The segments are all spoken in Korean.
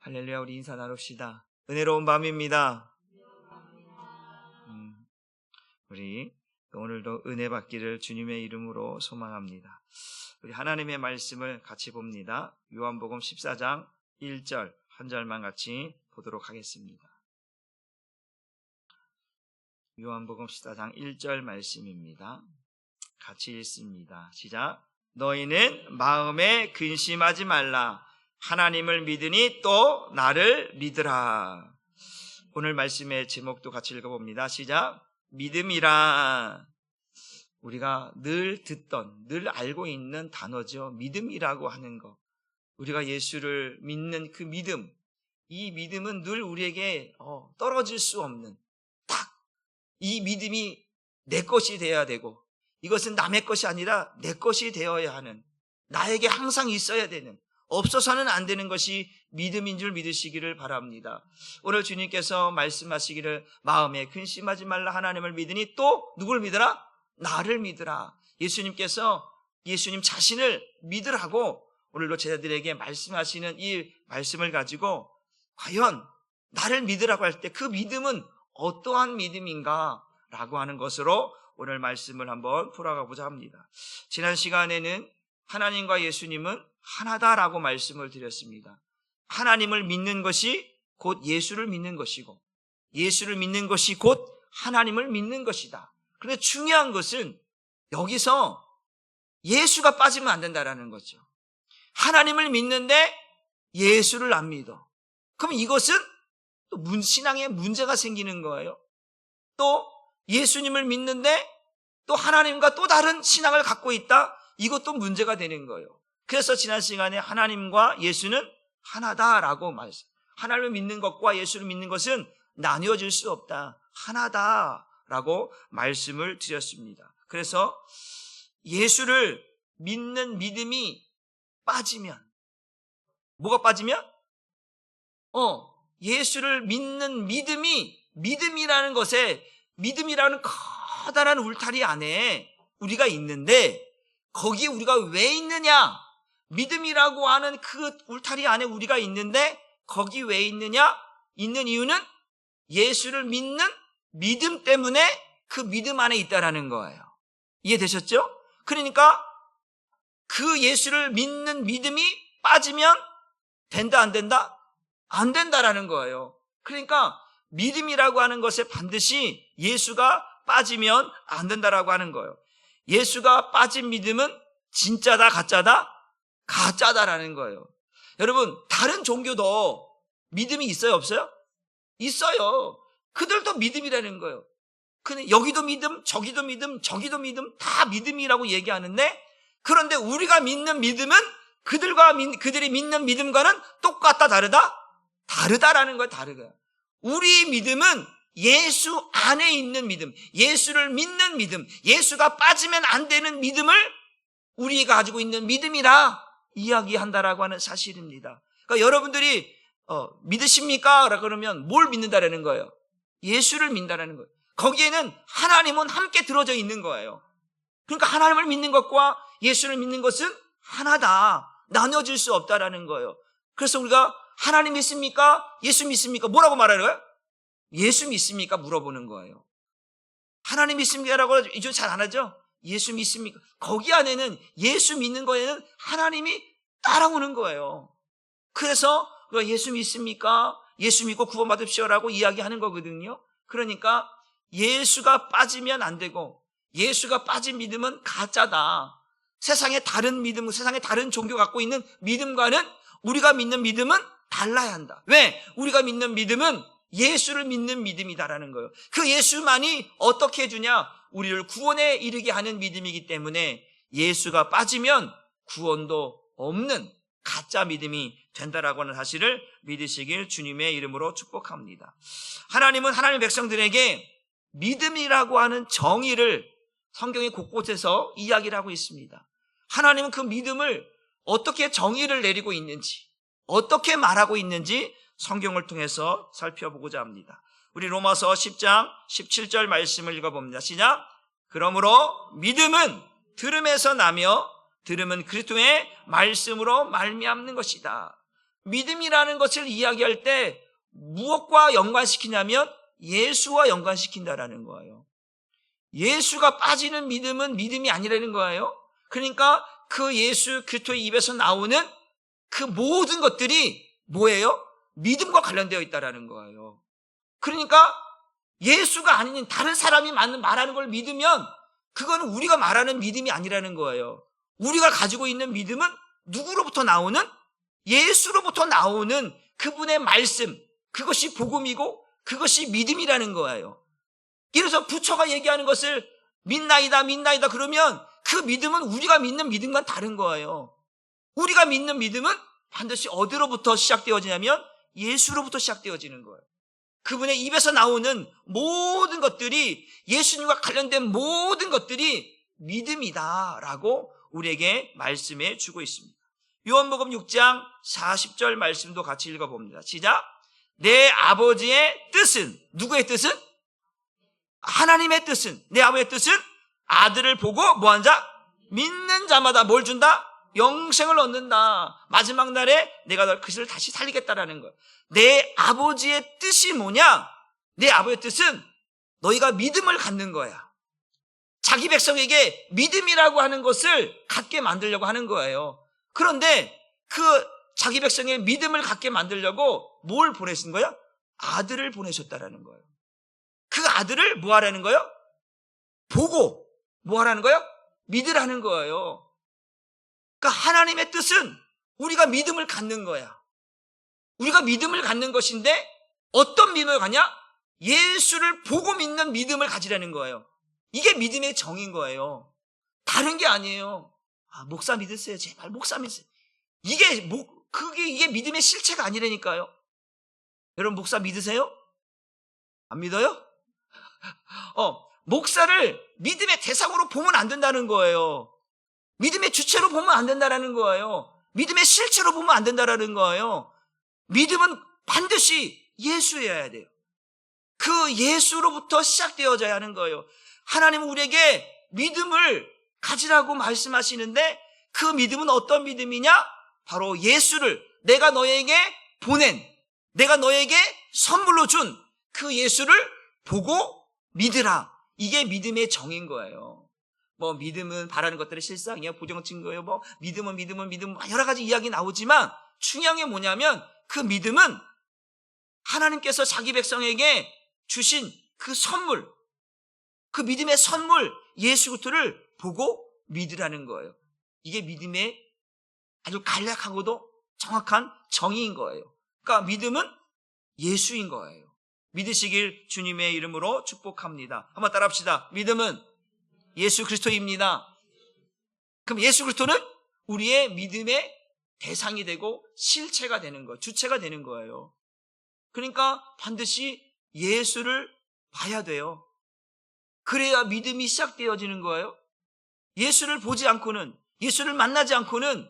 할렐루야. 우리 인사 나눕시다. 은혜로운 밤입니다. 우리 오늘도 은혜 받기를 주님의 이름으로 소망합니다. 우리 하나님의 말씀을 같이 봅니다. 요한복음 14장 1절 한 절만 같이 보도록 하겠습니다. 요한복음 14장 1절 말씀입니다. 같이 읽습니다. 시작. 너희는 마음에 근심하지 말라. 하나님을 믿으니 또 나를 믿으라. 오늘 말씀의 제목도 같이 읽어봅니다. 시작. 믿음이라. 우리가 늘 듣던, 늘 알고 있는 단어죠. 믿음이라고 하는 것. 우리가 예수를 믿는 그 믿음, 이 믿음은 늘 우리에게 떨어질 수 없는, 딱 이 믿음이 내 것이 되어야 되고, 이것은 남의 것이 아니라 내 것이 되어야 하는, 나에게 항상 있어야 되는, 없어서는 안 되는 것이 믿음인 줄 믿으시기를 바랍니다. 오늘 주님께서 말씀하시기를 마음에 근심하지 말라. 하나님을 믿으니 또 누굴 믿으라? 나를 믿으라. 예수님 자신을 믿으라고 오늘도 제자들에게 말씀하시는 이 말씀을 가지고 과연 나를 믿으라고 할 때 그 믿음은 어떠한 믿음인가 라고 하는 것으로 오늘 말씀을 한번 풀어가보자 합니다. 지난 시간에는 하나님과 예수님은 하나다라고 말씀을 드렸습니다. 하나님을 믿는 것이 곧 예수를 믿는 것이고, 예수를 믿는 것이 곧 하나님을 믿는 것이다. 그런데 중요한 것은 여기서 예수가 빠지면 안 된다라는 거죠. 하나님을 믿는데 예수를 안 믿어. 그럼 이것은 또 신앙에 문제가 생기는 거예요. 또 예수님을 믿는데 또 하나님과 또 다른 신앙을 갖고 있다? 이것도 문제가 되는 거예요. 그래서 지난 시간에 하나님과 예수는 하나다라고 말했어요. 하나님을 믿는 것과 예수를 믿는 것은 나뉘어질 수 없다. 하나다라고 말씀을 드렸습니다. 그래서 예수를 믿는 믿음이 빠지면, 뭐가 빠지면? 예수를 믿는 믿음이라는 것에, 믿음이라는 커다란 울타리 안에 우리가 있는데, 거기에 우리가 왜 있느냐? 믿음이라고 하는 그 울타리 안에 우리가 있는데 거기 왜 있느냐? 있는 이유는 예수를 믿는 믿음 때문에 그 믿음 안에 있다라는 거예요. 이해되셨죠? 그러니까 그 예수를 믿는 믿음이 빠지면 된다 안 된다? 안 된다라는 거예요. 그러니까 믿음이라고 하는 것에 반드시 예수가 빠지면 안 된다라고 하는 거예요. 예수가 빠진 믿음은 진짜다 가짜다? 가짜다라는 거예요. 여러분, 다른 종교도 믿음이 있어요 없어요? 있어요. 그들도 믿음이라는 거예요. 근데 여기도 믿음, 저기도 믿음, 저기도 믿음, 다 믿음이라고 얘기하는데, 그런데 우리가 믿는 믿음은 그들이 믿는 믿음과는 똑같다 다르다? 다르다라는 거예요. 다르다. 우리 믿음은 예수 안에 있는 믿음, 예수를 믿는 믿음, 예수가 빠지면 안 되는 믿음을 우리가 가지고 있는 믿음이라 이야기한다라고 하는 사실입니다. 그러니까 여러분들이 믿으십니까? 라고 그러면 뭘 믿는다라는 거예요? 예수를 믿는다라는 거예요. 거기에는 하나님은 함께 들어져 있는 거예요. 그러니까 하나님을 믿는 것과 예수를 믿는 것은 하나다. 나눠질 수 없다라는 거예요. 그래서 우리가 하나님 믿습니까? 예수 믿습니까? 뭐라고 말하는 거예요? 예수 믿습니까? 물어보는 거예요. 하나님 믿습니까라고 이제 잘 안 하죠? 예수 믿습니까? 거기 안에는, 예수 믿는 거에는 하나님이 따라오는 거예요. 그래서 예수 믿습니까? 예수 믿고 구원받으십시오라고 이야기하는 거거든요. 그러니까 예수가 빠지면 안 되고, 예수가 빠진 믿음은 가짜다. 세상의 다른 믿음, 세상의 다른 종교 갖고 있는 믿음과는, 우리가 믿는 믿음은 달라야 한다. 왜? 우리가 믿는 믿음은 예수를 믿는 믿음이다라는 거예요. 그 예수만이 어떻게 해주냐? 우리를 구원에 이르게 하는 믿음이기 때문에 예수가 빠지면 구원도 없는 가짜 믿음이 된다라고 하는 사실을 믿으시길 주님의 이름으로 축복합니다. 하나님은 하나님의 백성들에게 믿음이라고 하는 정의를 성경의 곳곳에서 이야기를 하고 있습니다. 하나님은 그 믿음을 어떻게 정의를 내리고 있는지, 어떻게 말하고 있는지 성경을 통해서 살펴보고자 합니다. 우리 로마서 10장 17절 말씀을 읽어봅니다. 시작. 그러므로 믿음은 들음에서 나며 들음은 그리스도의 말씀으로 말미암는 것이다. 믿음이라는 것을 이야기할 때 무엇과 연관시키냐면 예수와 연관시킨다라는 거예요. 예수가 빠지는 믿음은 믿음이 아니라는 거예요. 그러니까 그 예수 그리스도의 입에서 나오는 그 모든 것들이 뭐예요? 믿음과 관련되어 있다라는 거예요. 그러니까 예수가 아닌 다른 사람이 말하는 걸 믿으면 그거는 우리가 말하는 믿음이 아니라는 거예요. 우리가 가지고 있는 믿음은 누구로부터 나오는? 예수로부터 나오는 그분의 말씀, 그것이 복음이고 그것이 믿음이라는 거예요. 이래서 부처가 얘기하는 것을 믿나이다 믿나이다 그러면 그 믿음은 우리가 믿는 믿음과는 다른 거예요. 우리가 믿는 믿음은 반드시 어디로부터 시작되어지냐면 예수로부터 시작되어지는 거예요. 그분의 입에서 나오는 모든 것들이, 예수님과 관련된 모든 것들이 믿음이다라고 우리에게 말씀해 주고 있습니다. 요한복음 6장 40절 말씀도 같이 읽어봅니다. 시작. 내 아버지의 뜻은, 누구의 뜻은? 하나님의 뜻은, 내 아버지의 뜻은 아들을 보고 뭐한 자? 믿는 자마다 뭘 준다? 영생을 얻는다. 마지막 날에 내가 그것을 다시 살리겠다라는 거예요. 내 아버지의 뜻이 뭐냐? 내 아버지의 뜻은 너희가 믿음을 갖는 거야. 자기 백성에게 믿음이라고 하는 것을 갖게 만들려고 하는 거예요. 그런데 그 자기 백성의 믿음을 갖게 만들려고 뭘 보내신 거야? 아들을 보내셨다라는 거예요. 그 아들을 뭐 하라는 거예요? 보고 뭐 하라는 거예요? 믿으라는 거예요. 그러니까 하나님의 뜻은 우리가 믿음을 갖는 거야. 우리가 믿음을 갖는 것인데 어떤 믿음을 갖냐? 예수를 보고 믿는 믿음을 가지라는 거예요. 이게 믿음의 정인 거예요. 다른 게 아니에요. 목사 믿으세요. 제발 목사 믿으세요. 이게 믿음의 실체가 아니라니까요. 여러분 목사 믿으세요? 안 믿어요? 목사를 믿음의 대상으로 보면 안 된다는 거예요. 믿음의 주체로 보면 안 된다는 거예요. 믿음의 실체로 보면 안 된다는 거예요. 믿음은 반드시 예수여야 돼요. 그 예수로부터 시작되어져야 하는 거예요. 하나님은 우리에게 믿음을 가지라고 말씀하시는데 그 믿음은 어떤 믿음이냐? 바로 예수를, 내가 너에게 보낸, 내가 너에게 선물로 준 그 예수를 보고 믿으라. 이게 믿음의 정인 거예요. 믿음은 바라는 것들의 실상이야, 부정친 거예요. 믿음은 여러 가지 이야기 나오지만 중요한 게 뭐냐면 그 믿음은 하나님께서 자기 백성에게 주신 그 선물, 그 믿음의 선물 예수 그리스도를 보고 믿으라는 거예요. 이게 믿음의 아주 간략하고도 정확한 정의인 거예요. 그러니까 믿음은 예수인 거예요. 믿으시길 주님의 이름으로 축복합니다. 한번 따라합시다. 믿음은 예수 그리스도입니다. 그럼 예수 그리스도는 우리의 믿음의 대상이 되고 실체가 되는 거예요. 주체가 되는 거예요. 그러니까 반드시 예수를 봐야 돼요. 그래야 믿음이 시작되어지는 거예요. 예수를 보지 않고는, 예수를 만나지 않고는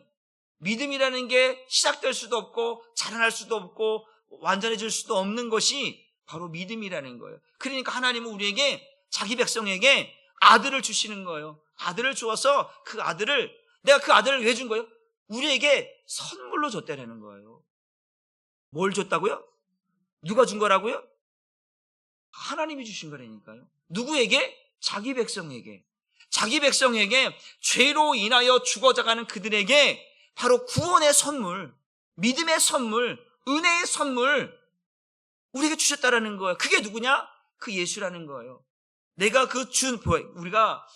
믿음이라는 게 시작될 수도 없고 자라날 수도 없고 완전해질 수도 없는 것이 바로 믿음이라는 거예요. 그러니까 하나님은 우리에게, 자기 백성에게 아들을 주시는 거예요. 아들을 주어서 내가 그 아들을 왜 준 거예요? 우리에게 선물로 줬다는 거예요. 뭘 줬다고요? 누가 준 거라고요? 하나님이 주신 거라니까요. 누구에게? 자기 백성에게. 자기 백성에게 죄로 인하여 죽어져가는 그들에게 바로 구원의 선물, 믿음의 선물, 은혜의 선물 우리에게 주셨다라는 거예요. 그게 누구냐? 그 예수라는 거예요. 내가 우리가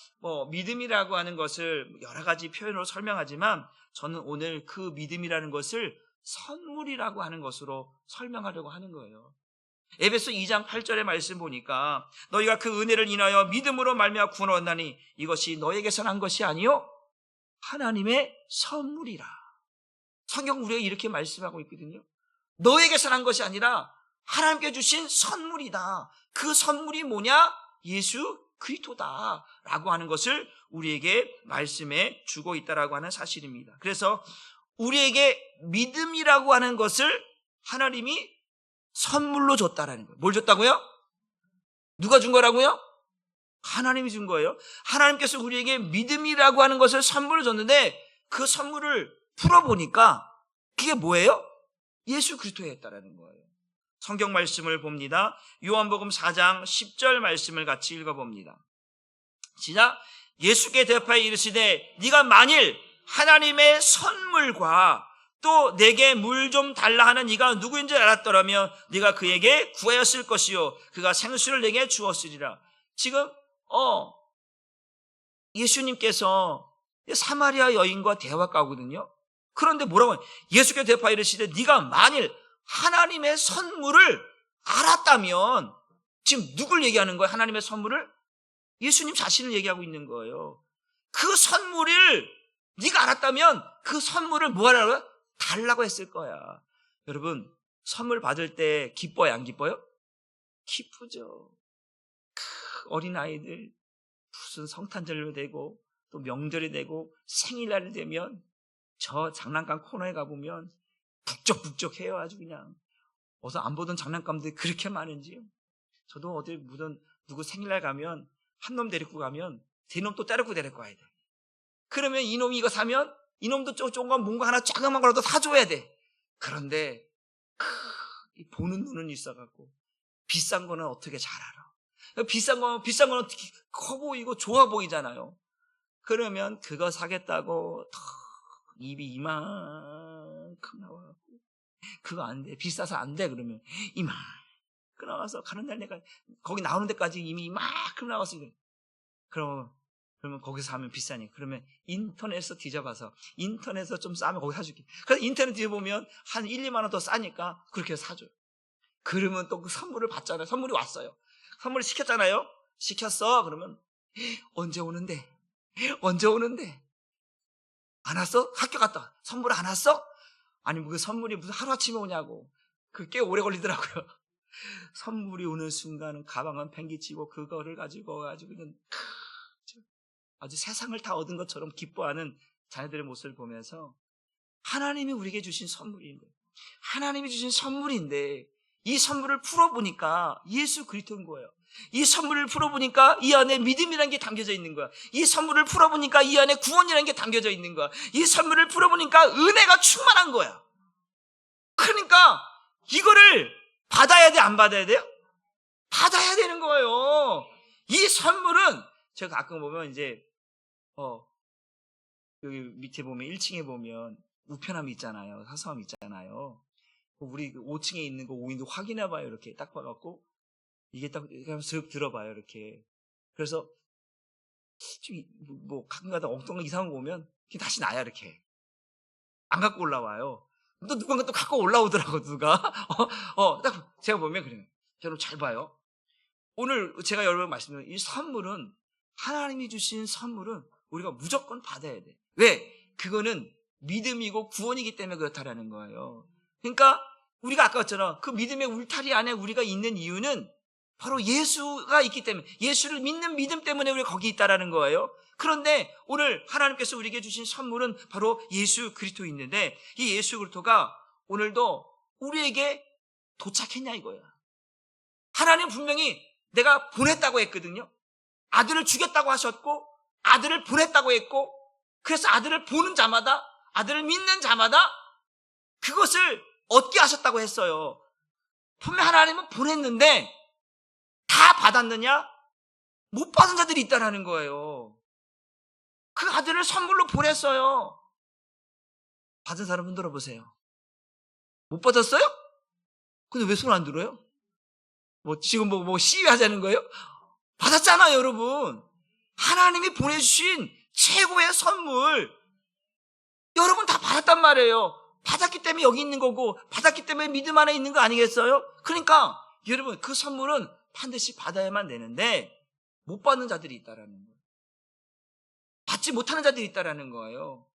믿음이라고 하는 것을 여러 가지 표현으로 설명하지만 저는 오늘 그 믿음이라는 것을 선물이라고 하는 것으로 설명하려고 하는 거예요. 에베소 2장 8절의 말씀 보니까 너희가 그 은혜를 인하여 믿음으로 말미암아 구원을 얻나니 이것이 너에게서 난 것이 아니요 하나님의 선물이라. 성경 우리에게 이렇게 말씀하고 있거든요. 너에게서 난 것이 아니라 하나님께 주신 선물이다. 그 선물이 뭐냐? 예수 그리스도다라고 하는 것을 우리에게 말씀해 주고 있다라고 하는 사실입니다. 그래서 우리에게 믿음이라고 하는 것을 하나님이 선물로 줬다라는 거예요. 뭘 줬다고요? 누가 준 거라고요? 하나님이 준 거예요. 하나님께서 우리에게 믿음이라고 하는 것을 선물로 줬는데 그 선물을 풀어보니까 그게 뭐예요? 예수 그리스도에 있다라는 거예요. 성경 말씀을 봅니다. 요한복음 4장 10절 말씀을 같이 읽어봅니다. 시작. 예수께 대답하여 이르시되 네가 만일 하나님의 선물과 또 내게 물 좀 달라 하는 이가 누구인지 알았더라면 네가 그에게 구하였을 것이요 그가 생수를 내게 주었으리라. 지금 예수님께서 사마리아 여인과 대화가 오거든요. 그런데 뭐라고 해요? 예수께 대답하여 이르시되 네가 만일 하나님의 선물을 알았다면, 지금 누굴 얘기하는 거예요? 하나님의 선물을? 예수님 자신을 얘기하고 있는 거예요. 그 선물을 네가 알았다면 그 선물을 뭐 하라고요? 달라고 했을 거야. 여러분, 선물 받을 때 기뻐요, 안 기뻐요? 기쁘죠. 어린아이들 무슨 성탄절로 되고 또 명절이 되고 생일날이 되면 저 장난감 코너에 가보면 북적북적해요. 아주 그냥 어서 안 보던 장난감들이 그렇게 많은지요. 저도 어디 누구 생일날 가면 한 놈 데리고 가면 제 놈 또 데리고 와야 돼. 그러면 이놈이 이거 사면 이놈도 조금 뭔가 하나 조그만 거라도 사줘야 돼. 그런데 보는 눈은 있어갖고 비싼 거는 어떻게 잘 알아. 비싼 거는 어떻게 커 보이고 좋아 보이잖아요. 그러면 그거 사겠다고 입이 이만큼 나와갖고 그거 안 돼. 비싸서 안 돼. 그러면 이만큼 나와서 가는 날 내가 거기 나오는 데까지 이미 이만큼 나왔어. 그러면 거기서 사면 비싸니. 그러면 인터넷에서 뒤져봐서 인터넷에서 좀 싸면 거기 사줄게. 그래서 인터넷 뒤져보면 한 1, 2만 원 더 싸니까 그렇게 사줘요. 그러면 또 그 선물을 받잖아요. 선물이 왔어요. 선물을 시켰잖아요. 시켰어. 그러면 언제 오는데? 안 왔어? 학교 갔다. 선물 안 왔어? 아니 그 선물이 무슨 하루아침에 오냐고. 그게 꽤 오래 걸리더라고요. 선물이 오는 순간은 가방은 팽개치고 그거를 가지고 그냥 아주 세상을 다 얻은 것처럼 기뻐하는 자녀들의 모습을 보면서 하나님이 우리에게 주신 선물인데, 이 선물을 풀어보니까 예수 그리스도인 거예요. 이 선물을 풀어보니까 이 안에 믿음이라는 게 담겨져 있는 거야. 이 선물을 풀어보니까 이 안에 구원이라는 게 담겨져 있는 거야. 이 선물을 풀어보니까 은혜가 충만한 거야. 그러니까 이거를 받아야 돼, 안 받아야 돼요? 받아야 되는 거예요. 이 선물은 제가 가끔 보면 이제 여기 밑에 보면 1층에 보면 우편함이 있잖아요. 사서함이 있잖아요. 우리 5층에 있는 거 5인도 확인해봐요. 이렇게 딱 봐갖고 이게 딱 쓱 들어봐요. 이렇게. 그래서 뭐 가끔가다 엉뚱한 이상한 거 보면 다시 나야 이렇게 안 갖고 올라와요. 또 누군가 또 갖고 올라오더라고 누가. 딱 제가 보면 그래요. 여러분 잘 봐요. 오늘 제가 여러분 말씀드린 이 선물은, 하나님이 주신 선물은 우리가 무조건 받아야 돼. 왜? 그거는 믿음이고 구원이기 때문에 그렇다라는 거예요. 그러니까 우리가 아까 했잖아. 그 믿음의 울타리 안에 우리가 있는 이유는 바로 예수가 있기 때문에, 예수를 믿는 믿음 때문에 우리가 거기 있다라는 거예요. 그런데 오늘 하나님께서 우리에게 주신 선물은 바로 예수 그리스도 있는데, 이 예수 그리스도가 오늘도 우리에게 도착했냐 이거야. 하나님 분명히 내가 보냈다고 했거든요. 아들을 주겠다고 하셨고 아들을 보냈다고 했고, 그래서 아들을 보는 자마다, 아들을 믿는 자마다 그것을 얻게 하셨다고 했어요. 분명 하나님은 보냈는데 다 받았느냐? 못 받은 자들이 있다라는 거예요. 그 아들을 선물로 보냈어요. 받은 사람 손 들어보세요. 못 받았어요? 근데 왜 손 안 들어요? 지금 뭐 시위하자는 거예요? 받았잖아요, 여러분. 하나님이 보내주신 최고의 선물, 여러분 다 받았단 말이에요. 받았기 때문에 여기 있는 거고, 받았기 때문에 믿음 안에 있는 거 아니겠어요? 그러니까 여러분 그 선물은 반드시 받아야만 되는데 못 받는 자들이 있다라는 거예요. 받지 못하는 자들이 있다라는 거예요.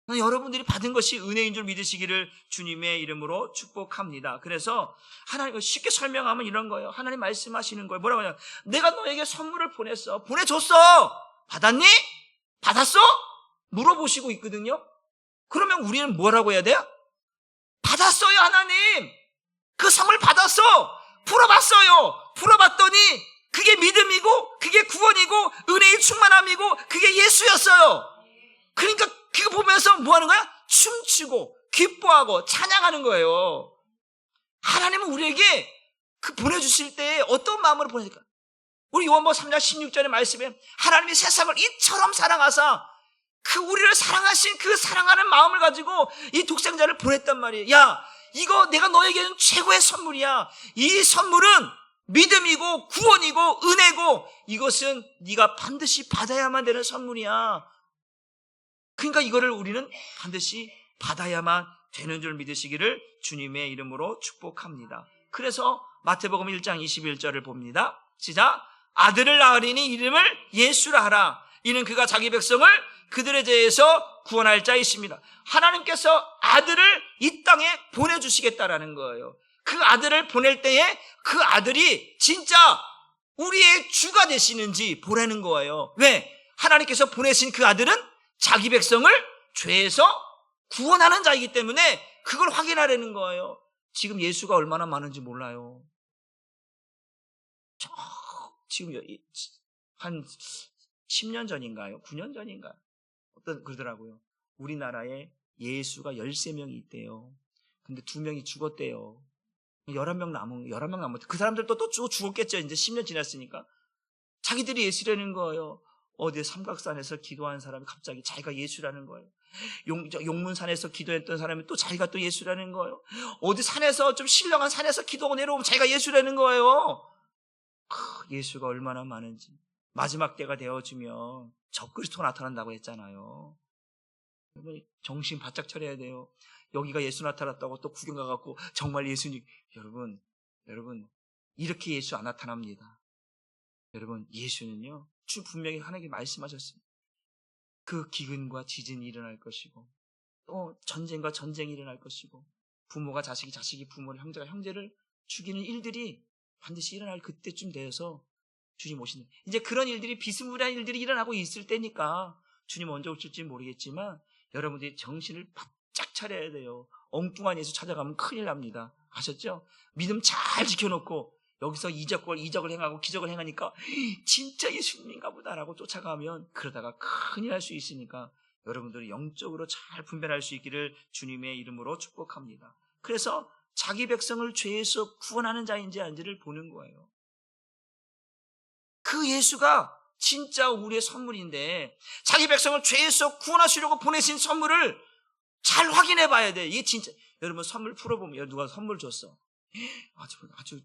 여러분들이 받은 것이 은혜인 줄 믿으시기를 주님의 이름으로 축복합니다. 그래서 하나님, 쉽게 설명하면 이런 거예요. 하나님 말씀하시는 거예요. 뭐라고 하냐? 내가 너에게 선물을 보냈어. 보내줬어. 받았니? 받았어? 물어보시고 있거든요. 그러면 우리는 뭐라고 해야 돼요? 받았어요, 하나님. 그 선물 받았어. 풀어봤어요. 풀어봤더니 그게 믿음이고 그게 구원이고 은혜의 충만함이고 그게 예수였어요. 그러니까 그거 보면서 뭐 하는 거야? 춤추고 기뻐하고 찬양하는 거예요. 하나님은 우리에게 그 보내주실 때 어떤 마음으로 보내줄까? 우리 요한복음 3장 16절의 말씀에 하나님이 세상을 이처럼 사랑하사 그 우리를 사랑하신 그 사랑하는 마음을 가지고 이 독생자를 보냈단 말이에요. 야, 이거 내가 너에게는 최고의 선물이야. 이 선물은 믿음이고 구원이고 은혜고 이것은 네가 반드시 받아야만 되는 선물이야. 그러니까 이거를 우리는 반드시 받아야만 되는 줄 믿으시기를 주님의 이름으로 축복합니다. 그래서 마태복음 1장 21절을 봅니다. 시작. 아들을 낳으리니 이름을 예수라 하라. 이는 그가 자기 백성을 그들의 죄에서 구원할 자이십니다. 하나님께서 아들을 이 땅에 보내주시겠다라는 거예요. 그 아들을 보낼 때에 그 아들이 진짜 우리의 주가 되시는지 보라는 거예요. 왜? 하나님께서 보내신 그 아들은 자기 백성을 죄에서 구원하는 자이기 때문에 그걸 확인하려는 거예요. 지금 예수가 얼마나 많은지 몰라요. 지금 한 10년 전인가요? 9년 전인가요? 그러더라고요. 우리나라에 예수가 13명이 있대요. 근데 2명이 죽었대요. 11명 남았대. 그 사람들도 또 죽었겠죠. 이제 10년 지났으니까. 자기들이 예수라는 거예요. 어디 삼각산에서 기도한 사람이 갑자기 자기가 예수라는 거예요. 용문산에서 기도했던 사람이 또 자기가 또 예수라는 거예요. 어디 산에서 좀 신령한 산에서 기도하고 내려오면 자기가 예수라는 거예요. 예수가 얼마나 많은지. 마지막 때가 되어지면 적그리스도가 나타난다고 했잖아요. 정신 바짝 차려야 돼요. 여기가 예수 나타났다고 또 구경 가갖고 정말 예수님. 여러분 이렇게 예수 안 나타납니다. 여러분 예수는요 분명히 하나님께 말씀하셨습니다. 그 기근과 지진이 일어날 것이고 또 전쟁과 전쟁이 일어날 것이고 부모가 자식이 부모를 형제가 형제를 죽이는 일들이 반드시 일어날 그때쯤 되어서 주님 오시는 이제 그런 일들이 비스무리한 일들이 일어나고 있을 때니까 주님 언제 오실지 모르겠지만 여러분들이 정신을 바짝 차려야 돼요. 엉뚱한 예수 찾아가면 큰일 납니다. 아셨죠? 믿음 잘 지켜놓고 여기서 이적을 행하고 기적을 행하니까 진짜 예수님인가 보다라고 쫓아가면 그러다가 큰일 날 수 있으니까 여러분들이 영적으로 잘 분별할 수 있기를 주님의 이름으로 축복합니다. 그래서 자기 백성을 죄에서 구원하는 자인지 아닌지를 보는 거예요. 그 예수가 진짜 우리의 선물인데 자기 백성을 죄에서 구원하시려고 보내신 선물을 잘 확인해 봐야 돼. 이게 진짜 여러분 선물 풀어보면 누가 선물 줬어. 아주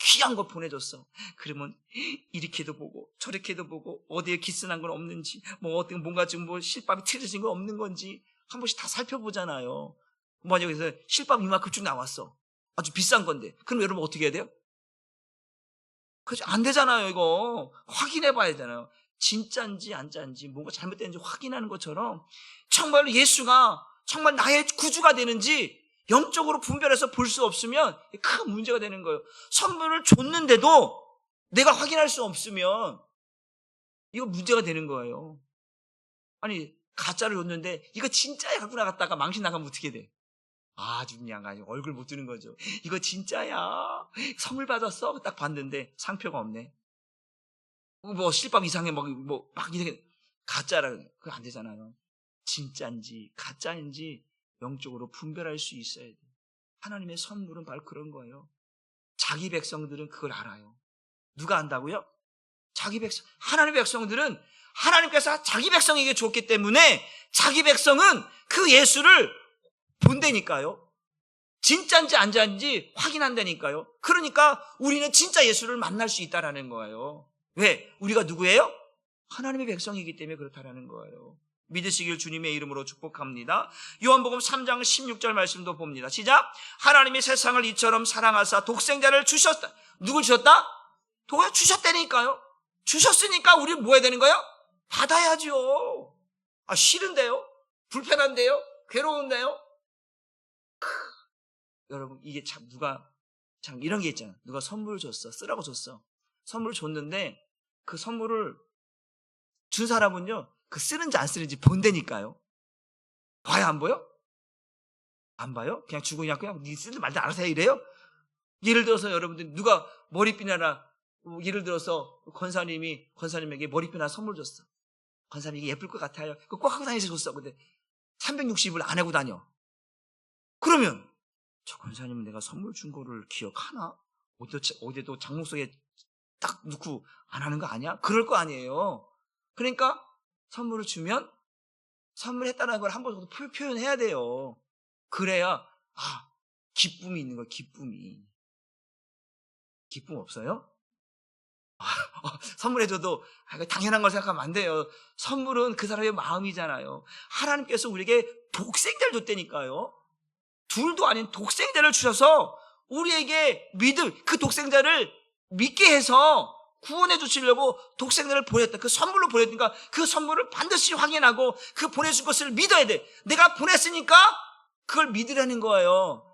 귀한 거 보내줬어. 그러면 이렇게도 보고 저렇게도 보고 어디에 기스난 건 없는지 뭔가 지금 실밥이 틀어진 건 없는 건지 한 번씩 다 살펴보잖아요. 만약에 여기서 실밥 이만큼 쭉 나왔어. 아주 비싼 건데. 그럼 여러분 어떻게 해야 돼요? 그렇지 안 되잖아요. 이거 확인해 봐야 되잖아요. 진짜인지 안 진짜인지 뭔가 잘못됐는지 확인하는 것처럼 정말로 예수가 정말 나의 구주가 되는지 영적으로 분별해서 볼 수 없으면 큰 문제가 되는 거예요. 선물을 줬는데도 내가 확인할 수 없으면 이거 문제가 되는 거예요. 아니 가짜를 줬는데 이거 진짜야 갖고 나갔다가 망신 나가면 어떻게 돼? 아주 그냥 얼굴 못 드는 거죠. 이거 진짜야. 선물 받았어? 딱 봤는데 상표가 없네. 실밥 이상해 막 이렇게 가짜라 그거 안 되잖아요. 진짜인지 가짜인지 영적으로 분별할 수 있어야 돼요. 하나님의 선물은 바로 그런 거예요. 자기 백성들은 그걸 알아요. 누가 안다고요? 자기 백성. 하나님의 백성들은 하나님께서 자기 백성에게 줬기 때문에 자기 백성은 그 예수를 본다니까요. 진짜인지 안 진짜인지 확인한다니까요. 그러니까 우리는 진짜 예수를 만날 수 있다라는 거예요. 왜? 우리가 누구예요? 하나님의 백성이기 때문에 그렇다라는 거예요. 믿으시길 주님의 이름으로 축복합니다. 요한복음 3장 16절 말씀도 봅니다. 시작. 하나님이 세상을 이처럼 사랑하사 독생자를 주셨다. 누굴 주셨다? 주셨다니까요. 주셨으니까 우리 뭐 해야 되는 거예요? 받아야죠. 싫은데요? 불편한데요? 괴로운데요? 여러분 이게 참 이런 게 있잖아. 누가 선물 줬어. 쓰라고 줬어. 선물 줬는데 그 선물을 준 사람은요. 그 쓰는지 안 쓰는지 본다니까요. 봐요 안 보여? 안 봐요? 그냥 주고 그냥 네 쓰는 말도 알아서 해 이래요? 예를 들어서 여러분들 누가 머리핀 하나 예를 들어서 권사님에게 머리핀 하나 선물 줬어. 권사님 이게 예쁠 것 같아요. 그거 꼭 하고 다니셔서 줬어. 근데 360을 안 하고 다녀. 그러면 저 권사님은 내가 선물 준 거를 기억하나? 어디도 장롱 속에 딱 넣고 안 하는 거 아니야? 그럴 거 아니에요. 그러니까 선물을 주면 선물했다는 걸 한 번 정도 표현해야 돼요. 그래야 기쁨이 있는 거예요. 기쁨 없어요? 선물해줘도 당연한 걸 생각하면 안 돼요. 선물은 그 사람의 마음이잖아요. 하나님께서 우리에게 독생자를 줬다니까요. 둘도 아닌 독생자를 주셔서 우리에게 그 독생자를 믿게 해서 구원해 주시려고 독생자를 보냈다. 그 선물로 보냈으니까 그 선물을 반드시 확인하고 그 보내준 것을 믿어야 돼. 내가 보냈으니까 그걸 믿으라는 거예요.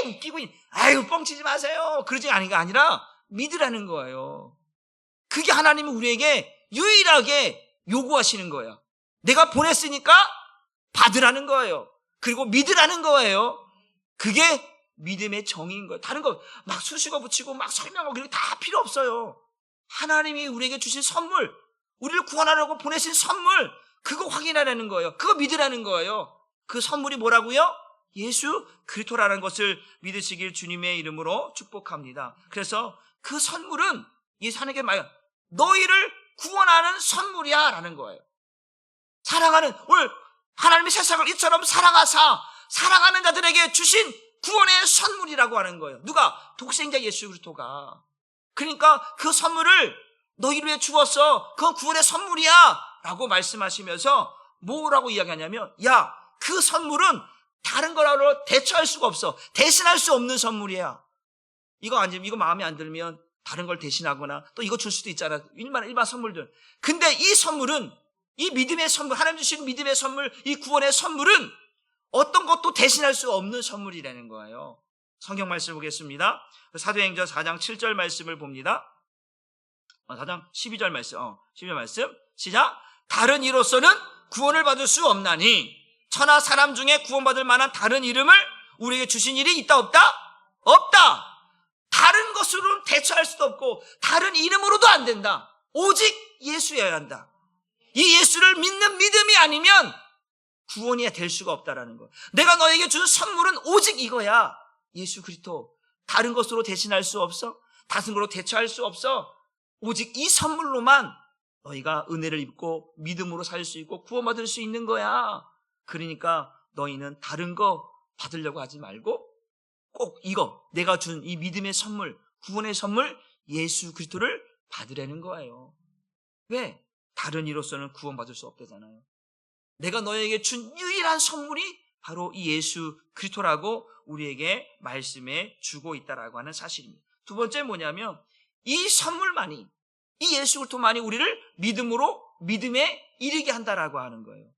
웃기고 아유 뻥치지 마세요. 그러지 않은 게 아니라 믿으라는 거예요. 그게 하나님이 우리에게 유일하게 요구하시는 거예요. 내가 보냈으니까 받으라는 거예요. 그리고 믿으라는 거예요. 그게 믿음의 정의인 거예요. 다른 거 막 수식어 붙이고 막 설명하고 그런 게 다 필요 없어요. 하나님이 우리에게 주신 선물, 우리를 구원하려고 보내신 선물, 그거 확인하라는 거예요. 그거 믿으라는 거예요. 그 선물이 뭐라고요? 예수 그리스도라는 것을 믿으시길 주님의 이름으로 축복합니다. 그래서 그 선물은 예수 하나님께 말해요. 너희를 구원하는 선물이야 라는 거예요. 사랑하는, 오늘 하나님의 세상을 이처럼 사랑하는 자들에게 주신 구원의 선물이라고 하는 거예요. 누가? 독생자 예수 그리스도가. 그러니까 그 선물을 너희를 위해 주었어. 그건 구원의 선물이야 라고 말씀하시면서 뭐라고 이야기하냐면, 그 선물은 다른 거라고 대처할 수가 없어. 대신할 수 없는 선물이야. 이거 마음에 안 들면 다른 걸 대신하거나 또 이거 줄 수도 있잖아. 일반 선물들. 근데 이 선물은, 이 믿음의 선물, 하나님 주신 믿음의 선물, 이 구원의 선물은 어떤 것도 대신할 수 없는 선물이라는 거예요. 성경 말씀 보겠습니다. 사도행전 4장 7절 말씀을 봅니다. 4장 12절 말씀. 12절 말씀. 시작. 다른 이로서는 구원을 받을 수 없나니 천하 사람 중에 구원받을 만한 다른 이름을 우리에게 주신 일이 있다 없다? 없다. 다른 것으로는 대처할 수도 없고 다른 이름으로도 안 된다. 오직 예수여야 한다. 이 예수를 믿는 믿음이 아니면 구원이 될 수가 없다라는 거. 내가 너에게 준 선물은 오직 이거야. 예수 그리스도. 다른 것으로 대신할 수 없어. 다른 것으로 대처할 수 없어. 오직 이 선물로만 너희가 은혜를 입고 믿음으로 살 수 있고 구원받을 수 있는 거야. 그러니까 너희는 다른 거 받으려고 하지 말고 꼭 이거, 내가 준 이 믿음의 선물, 구원의 선물 예수 그리스도를 받으라는 거예요. 왜? 다른 이로서는 구원받을 수 없대잖아요. 내가 너에게 준 유일한 선물이 바로 이 예수 그리스도라고 우리에게 말씀해 주고 있다라고 하는 사실입니다. 두 번째 뭐냐면 이 선물만이, 이 예수 그리스도만이 우리를 믿음에 이르게 한다라고 하는 거예요.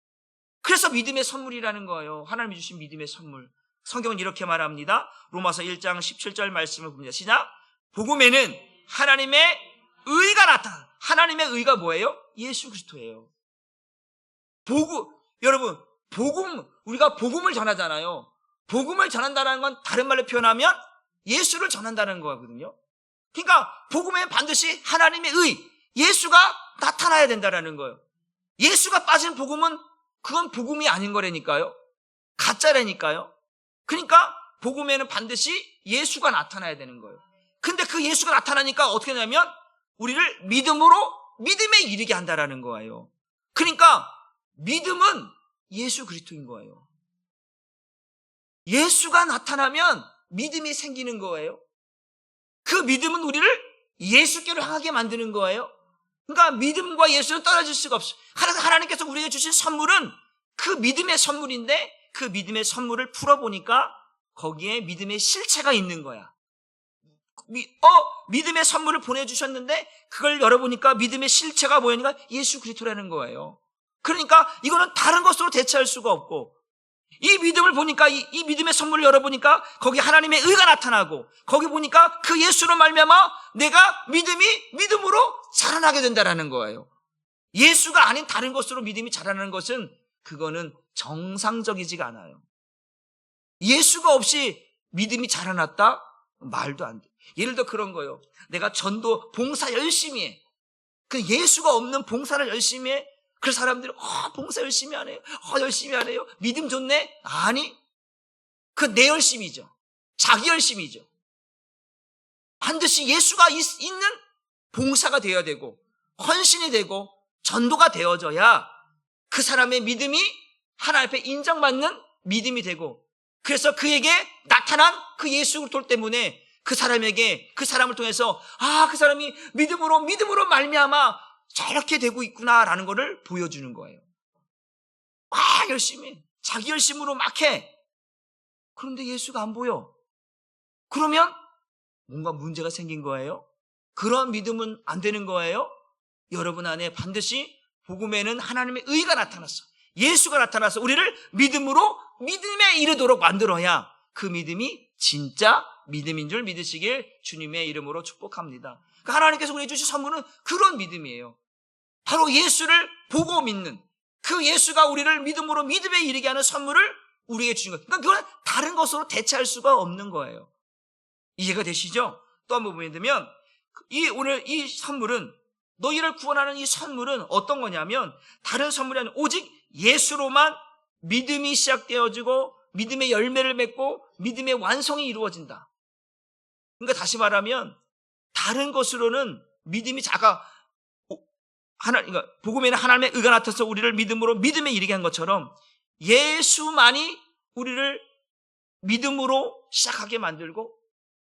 그래서 믿음의 선물이라는 거예요. 하나님이 주신 믿음의 선물. 성경은 이렇게 말합니다. 로마서 1장 17절 말씀을 봅니다. 시작. 복음에는 하나님의 의가 나타나. 하나님의 의가 뭐예요? 예수 그리스도예요. 여러분, 우리가 복음을 전하잖아요. 복음을 전한다는 건 다른 말로 표현하면 예수를 전한다는 거거든요. 그러니까 복음에는 반드시 하나님의 의, 예수가 나타나야 된다는 거예요. 예수가 빠진 복음은 그건 복음이 아닌 거라니까요. 가짜라니까요. 그러니까 복음에는 반드시 예수가 나타나야 되는 거예요. 근데 그 예수가 나타나니까 어떻게 되냐면 우리를 믿음에 이르게 한다라는 거예요. 그러니까 믿음은 예수 그리스도인 거예요. 예수가 나타나면 믿음이 생기는 거예요. 그 믿음은 우리를 예수께로 향하게 만드는 거예요. 그러니까 믿음과 예수는 떨어질 수가 없어요. 하나님께서 우리에게 주신 선물은 그 믿음의 선물인데 그 믿음의 선물을 풀어보니까 거기에 믿음의 실체가 있는 거야. 믿음의 선물을 보내주셨는데 그걸 열어보니까 믿음의 실체가 뭐였는가? 예수 그리스도라는 거예요. 그러니까 이거는 다른 것으로 대체할 수가 없고 이 믿음을 보니까 이 믿음의 선물을 열어보니까 거기 하나님의 의가 나타나고 거기 보니까 그 예수로 말미암아 내가 믿음으로 자라나게 된다라는 거예요. 예수가 아닌 다른 것으로 믿음이 자라나는 것은 그거는 정상적이지가 않아요. 예수가 없이 믿음이 자라났다? 말도 안 돼. 예를 들어 그런 거예요. 내가 전도 봉사 열심히 해. 그 예수가 없는 봉사를 열심히 해. 그래서 사람들이 봉사 열심히 안 해요. 열심히 안 해요. 믿음 좋네? 아니, 그 내 열심이죠. 자기 열심이죠. 반드시 예수가 있는 봉사가 되어야 되고 헌신이 되고 전도가 되어져야 그 사람의 믿음이 하나님 앞에 인정받는 믿음이 되고, 그래서 그에게 나타난 그 예수 그리스도 때문에 그 사람을 통해서 그 사람이 믿음으로 말미암아 저렇게 되고 있구나라는 것을 보여주는 거예요. 열심히 자기 열심으로 막 해. 그런데 예수가 안 보여. 그러면 뭔가 문제가 생긴 거예요. 그런 믿음은 안 되는 거예요. 여러분 안에 반드시 복음에는 하나님의 의가 나타났어. 예수가 나타나서 우리를 믿음에 이르도록 만들어야 그 믿음이 진짜 믿음인 줄 믿으시길 주님의 이름으로 축복합니다. 그러니까 하나님께서 우리에게 주신 선물은 그런 믿음이에요. 바로 예수를 보고 믿는, 그 예수가 우리를 믿음에 이르게 하는 선물을 우리에게 주신 거예요. 그러니까 그건 다른 것으로 대체할 수가 없는 거예요. 이해가 되시죠? 또 한 번 보면 오늘 이 선물은, 너희를 구원하는 이 선물은 어떤 거냐면 다른 선물이 아니라 오직 예수로만 믿음이 시작되어지고 믿음의 열매를 맺고 믿음의 완성이 이루어진다. 그러니까 다시 말하면 다른 것으로는 믿음이 그러니까 복음에는 하나님의 의가 나타나서 우리를 믿음에 이르게 한 것처럼 예수만이 우리를 믿음으로 시작하게 만들고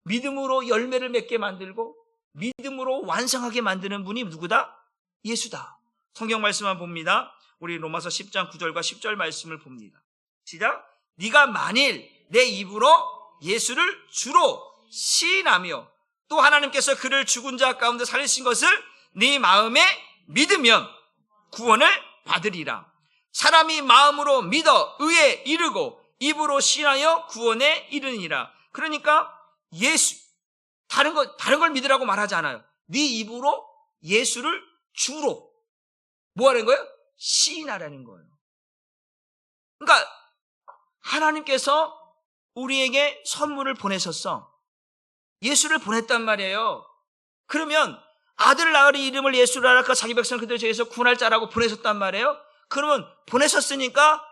믿음으로 열매를 맺게 만들고 믿음으로 완성하게 만드는 분이 누구다? 예수다. 성경 말씀만 봅니다. 우리 로마서 10장 9절과 10절 말씀을 봅니다. 시작. 네가 만일 내 입으로 예수를 주로 시인하며 또 하나님께서 그를 죽은 자 가운데 살리신 것을 네 마음에 믿으면 구원을 받으리라. 사람이 마음으로 믿어 의에 이르고 입으로 시인하여 구원에 이르니라. 그러니까 다른 걸 믿으라고 말하지 않아요. 네 입으로 예수를 주로 뭐 하는 거예요? 시인하라는 거예요. 그러니까 하나님께서 우리에게 선물을 보내셨어. 예수를 보냈단 말이에요. 그러면 아들 낳으리 이름을 예수로 하라 자기 백성을 그대로 죄에서 구원할 자라고 보내셨단 말이에요. 그러면 보내셨으니까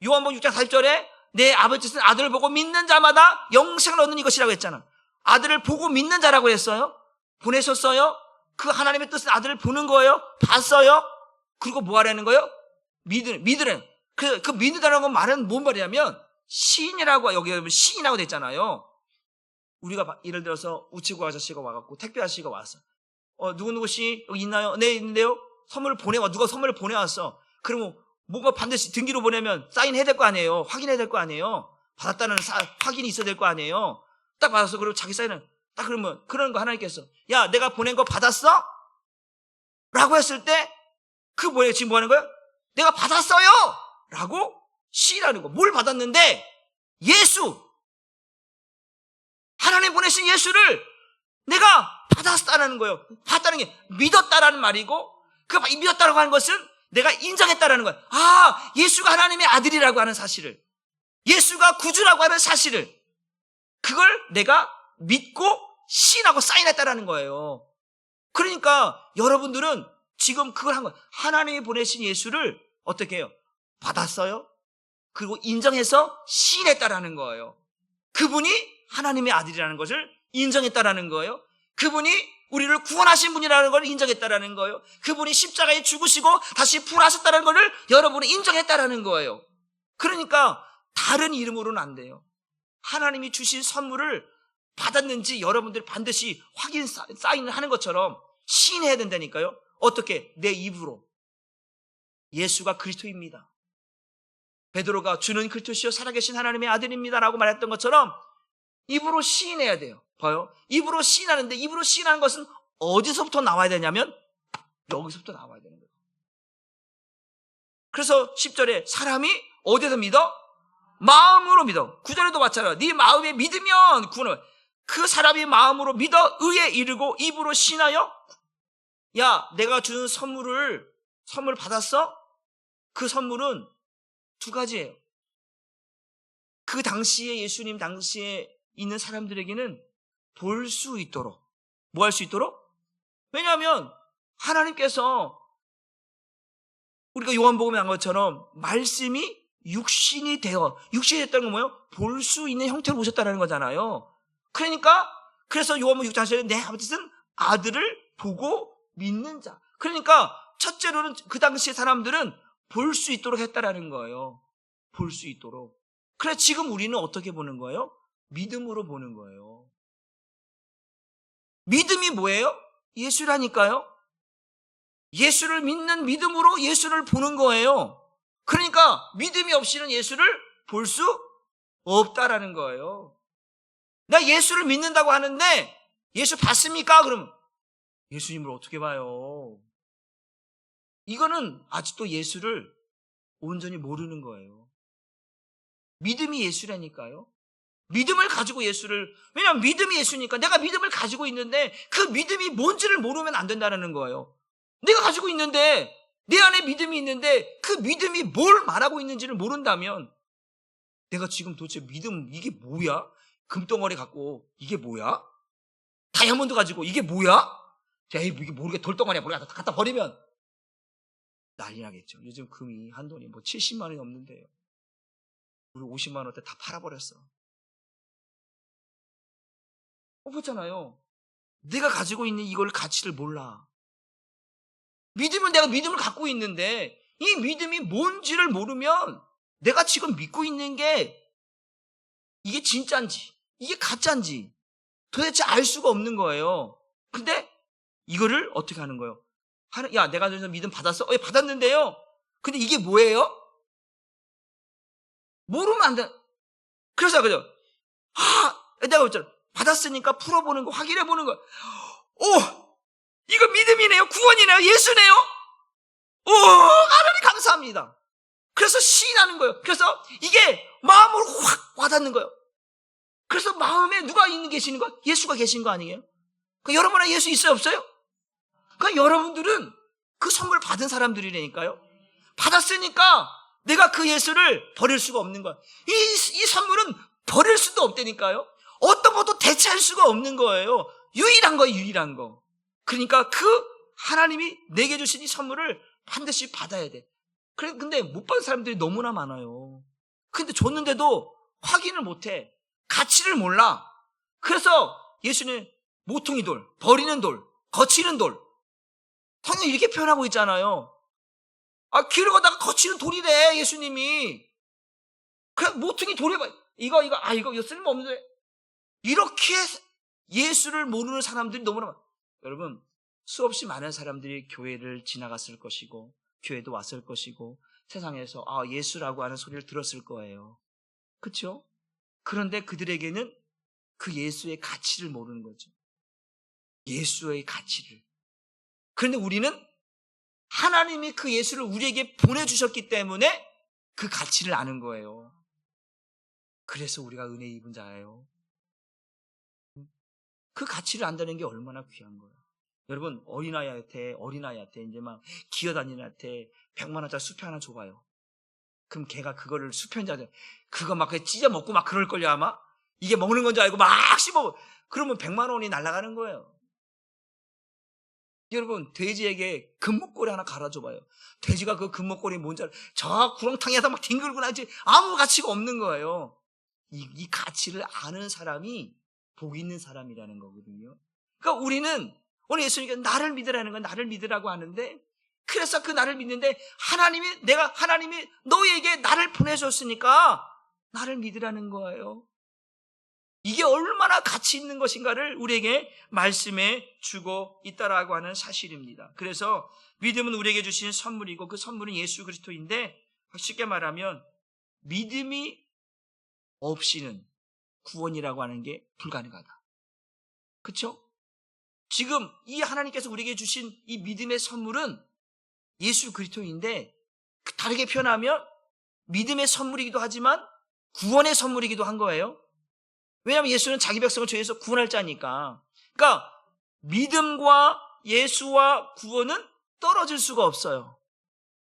요한복음 6장 40절에 내 아버지 뜻은 아들을 보고 믿는 자마다 영생을 얻는 이것이라고 했잖아. 아들을 보고 믿는 자라고 했어요. 보내셨어요. 그 하나님의 뜻은 아들을 보는 거예요. 봤어요. 그리고 뭐 하라는 거예요? 믿으라는. 그 믿는다는 건 말은 뭔 말이냐면 시인이라고, 여기 시인이라고 됐잖아요. 우리가 예를 들어서 우체국 아저씨가 와갖고 택배 아저씨가 왔어. 누구씨 여기 있나요? 네, 있는데요. 누가 선물을 보내왔어. 그러면 뭔가 반드시 등기로 보내면 사인해야 될 거 아니에요. 확인해야 될 거 아니에요. 받았다는 확인이 있어야 될 거 아니에요. 딱 받았어. 그리고 자기 사인은 딱 그러면 그런 거 하나님께서 야, 내가 보낸 거 받았어? 라고 했을 때 지금 뭐 하는 거야? 내가 받았어요! 라고 시인하는 거. 뭘 받았는데? 예수! 하나님 보내신 예수를 내가 받았다는 거예요. 받았다는 게 믿었다라는 말이고, 그 믿었다라고 하는 것은 내가 인정했다라는 거예요. 예수가 하나님의 아들이라고 하는 사실을, 예수가 구주라고 하는 사실을, 그걸 내가 믿고 시인하고 사인했다라는 거예요. 그러니까 여러분들은 지금 그걸 한 거예요. 하나님이 보내신 예수를 어떻게 해요? 받았어요. 그리고 인정해서 시인했다라는 거예요. 그분이 하나님의 아들이라는 것을 인정했다라는 거예요. 그분이 우리를 구원하신 분이라는 걸 인정했다라는 거예요. 그분이 십자가에 죽으시고 다시 부활하셨다는 것을 여러분이 인정했다라는 거예요. 그러니까 다른 이름으로는 안 돼요. 하나님이 주신 선물을 받았는지 여러분들이 반드시 확인 사인을 하는 것처럼 시인해야 된다니까요. 어떻게? 내 입으로 예수가 그리스도입니다. 베드로가 주는 그리스도시요 살아계신 하나님의 아들입니다라고 말했던 것처럼 입으로 시인해야 돼요. 봐요. 입으로 시인하는데 입으로 시인하는 것은 어디서부터 나와야 되냐면 여기서부터 나와야 되는 거예요. 그래서 10절에 사람이 어디서 믿어? 마음으로 믿어. 9절에도 마찬가지야. 네 마음에 믿으면 구원을. 그 사람이 마음으로 믿어 의에 이르고 입으로 시인하여, 야, 내가 주는 선물 받았어? 그 선물은 두 가지예요. 그 당시에 예수님 당시에 있는 사람들에게는 볼 수 있도록, 뭐 할 수 있도록? 왜냐하면 하나님께서 우리가 요한복음에 한 것처럼 말씀이 육신이 됐다는 건 뭐예요? 볼 수 있는 형태로 오셨다는 거잖아요. 그러니까 그래서 요한복음 6장 4절에 내 아버지는 아들을 보고 믿는 자. 그러니까 첫째로는 그 당시의 사람들은 볼 수 있도록 했다라는 거예요. 볼 수 있도록. 그래 지금 우리는 어떻게 보는 거예요? 믿음으로 보는 거예요. 믿음이 뭐예요? 예수라니까요. 예수를 믿는 믿음으로 예수를 보는 거예요. 그러니까 믿음이 없이는 예수를 볼 수 없다라는 거예요. 나 예수를 믿는다고 하는데 예수 봤습니까? 그럼 예수님을 어떻게 봐요? 이거는 아직도 예수를 온전히 모르는 거예요. 믿음이 예수라니까요. 믿음을 가지고 예수를, 왜냐하면 믿음이 예수니까 내가 믿음을 가지고 있는데 그 믿음이 뭔지를 모르면 안 된다는 거예요. 내가 가지고 있는데 내 안에 믿음이 있는데 그 믿음이 뭘 말하고 있는지를 모른다면 내가 지금 도대체 믿음 이게 뭐야? 금덩어리 갖고 이게 뭐야? 다이아몬드 가지고 이게 뭐야? 에이 이게 모르게 돌덩어리야 모르게 갖다 버리면 난리 나겠죠. 요즘 금이 한 돈이 뭐 70만 원이 넘는데요. 우리 50만 원대 다 팔아버렸어. 그렇잖아요. 내가 가지고 있는 이걸 가치를 몰라. 믿음은 내가 믿음을 갖고 있는데 이 믿음이 뭔지를 모르면 내가 지금 믿고 있는 게 이게 진짜인지 이게 가짜인지 도대체 알 수가 없는 거예요. 근데 이거를 어떻게 하는 거예요? 야 내가 믿음 받았어? 예, 받았는데요. 근데 이게 뭐예요? 모르면 안 돼. 그래서 그죠? 내가 그랬잖아. 받았으니까 풀어보는 거, 확인해보는 거. 오! 이거 믿음이네요. 구원이네요. 예수네요. 오! 하나님 감사합니다. 그래서 시인하는 거예요. 그래서 이게 마음으로 확 와닿는 거예요. 그래서 마음에 누가 계시는 거? 예수가 계신 거 아니에요? 그러니까 여러분 안에 예수 있어요? 없어요? 그러니까 여러분들은 그 선물 받은 사람들이라니까요. 받았으니까 내가 그 예수를 버릴 수가 없는 거예요. 이 선물은 버릴 수도 없다니까요. 어떤 것도 대체할 수가 없는 거예요. 유일한 거예요, 유일한 거. 그러니까 그 하나님이 내게 주신 이 선물을 반드시 받아야 돼. 근데 못 받은 사람들이 너무나 많아요. 근데 줬는데도 확인을 못 해. 가치를 몰라. 그래서 예수는 모퉁이 돌, 버리는 돌, 거치는 돌. 성경 이렇게 표현하고 있잖아요. 길을 걷다가 거치는 돌이래, 예수님이. 그냥 모퉁이 돌에 이거 쓸모없는데. 이렇게 예수를 모르는 사람들이 너무나 많아요. 여러분, 수없이 많은 사람들이 교회를 지나갔을 것이고 교회도 왔을 것이고 세상에서 예수라고 하는 소리를 들었을 거예요. 그렇죠? 그런데 그들에게는 그 예수의 가치를 모르는 거죠. 예수의 가치를. 그런데 우리는 하나님이 그 예수를 우리에게 보내주셨기 때문에 그 가치를 아는 거예요. 그래서 우리가 은혜 입은 자예요. 그 가치를 안다는 게 얼마나 귀한 거예요. 여러분 어린아이한테 이제 막 기어다니는 애한테 100만 원짜리 수표 하나 줘봐요. 그럼 걔가 그거를 수표인지 그거 막 찢어 먹고 막 그럴걸요 아마. 이게 먹는 건 줄 알고 막 씹어. 그러면 100만 원이 날아가는 거예요. 여러분 돼지에게 금목걸이 하나 갈아줘봐요. 돼지가 그 금목걸이 뭔지 알아? 저 구렁텅이에서 막 뒹굴고 나지 아무 가치가 없는 거예요. 이 가치를 아는 사람이 복 있는 사람이라는 거거든요. 그러니까 우리는 오늘 예수님께서 나를 믿으라는 건 나를 믿으라고 하는데 그래서 그 나를 믿는데 하나님이 너희에게 나를 보내줬으니까 나를 믿으라는 거예요. 이게 얼마나 가치 있는 것인가를 우리에게 말씀해 주고 있다라고 하는 사실입니다. 그래서 믿음은 우리에게 주신 선물이고 그 선물은 예수 그리스도인데 쉽게 말하면 믿음이 없이는 구원이라고 하는 게 불가능하다. 그렇죠? 지금 이 하나님께서 우리에게 주신 이 믿음의 선물은 예수 그리스도인데 다르게 표현하면 믿음의 선물이기도 하지만 구원의 선물이기도 한 거예요. 왜냐하면 예수는 자기 백성을 죄에서 구원할 자니까. 그러니까 믿음과 예수와 구원은 떨어질 수가 없어요.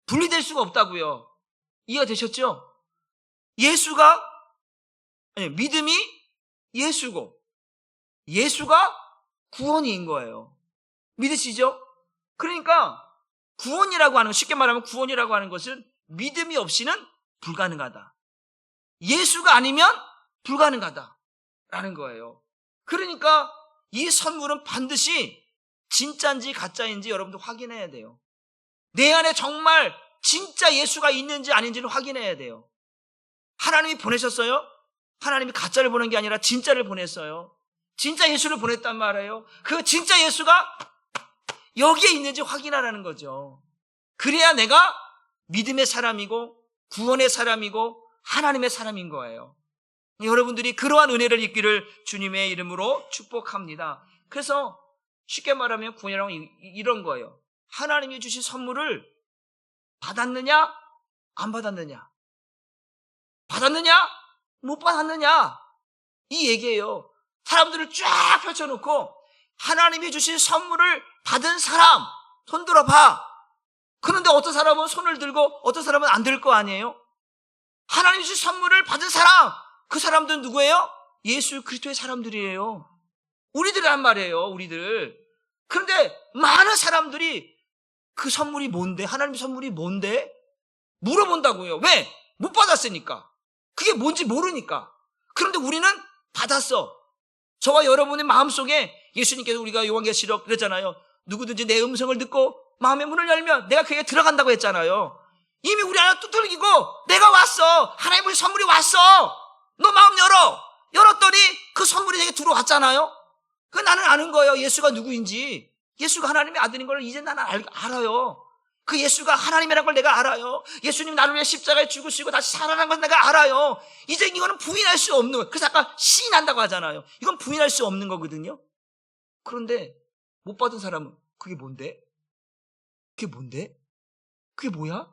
분리될 수가 없다고요. 이해가 되셨죠? 믿음이 예수고 예수가 구원인 거예요. 믿으시죠? 그러니까 구원이라고 하는 건, 쉽게 말하면 구원이라고 하는 것은 믿음이 없이는 불가능하다. 예수가 아니면 불가능하다라는 거예요. 그러니까 이 선물은 반드시 진짜인지 가짜인지 여러분들 확인해야 돼요. 내 안에 정말 진짜 예수가 있는지 아닌지를 확인해야 돼요. 하나님이 보내셨어요? 하나님이 가짜를 보낸 게 아니라 진짜를 보냈어요. 진짜 예수를 보냈단 말이에요. 그 진짜 예수가 여기에 있는지 확인하라는 거죠. 그래야 내가 믿음의 사람이고 구원의 사람이고 하나님의 사람인 거예요. 여러분들이 그러한 은혜를 입기를 주님의 이름으로 축복합니다. 그래서 쉽게 말하면 구원이라는 건 이런 거예요. 하나님이 주신 선물을 받았느냐 안 받았느냐, 받았느냐 못 받았느냐, 이 얘기예요. 사람들을 쫙 펼쳐놓고 하나님이 주신 선물을 받은 사람 손 들어봐. 그런데 어떤 사람은 손을 들고 어떤 사람은 안 들 거 아니에요? 하나님이 주신 선물을 받은 사람, 그 사람들은 누구예요? 예수 그리스도의 사람들이에요. 우리들이란 말이에요. 우리들. 그런데 많은 사람들이 그 선물이 뭔데? 하나님의 선물이 뭔데? 물어본다고요. 왜? 못 받았으니까. 그게 뭔지 모르니까. 그런데 우리는 받았어. 저와 여러분의 마음속에 예수님께서, 우리가 요한계시록 그랬잖아요. 누구든지 내 음성을 듣고 마음의 문을 열면 내가 그에게 들어간다고 했잖아요. 이미 우리 안에 두들기고 내가 왔어. 하나님의 선물이 왔어. 너 마음 열어. 열었더니 그 선물이 내게 들어왔잖아요. 그 나는 아는 거예요. 예수가 누구인지. 예수가 하나님의 아들인 걸 이제 나는 알아요. 그 예수가 하나님이라는 걸 내가 알아요. 예수님 나를 위해 십자가에 죽으시고 다시 살아난 건 내가 알아요. 이제 이거는 부인할 수 없는 거예요. 그래서 아까 시인한다고 하잖아요. 이건 부인할 수 없는 거거든요. 그런데 못 받은 사람은 그게 뭔데? 그게 뭔데? 그게 뭐야?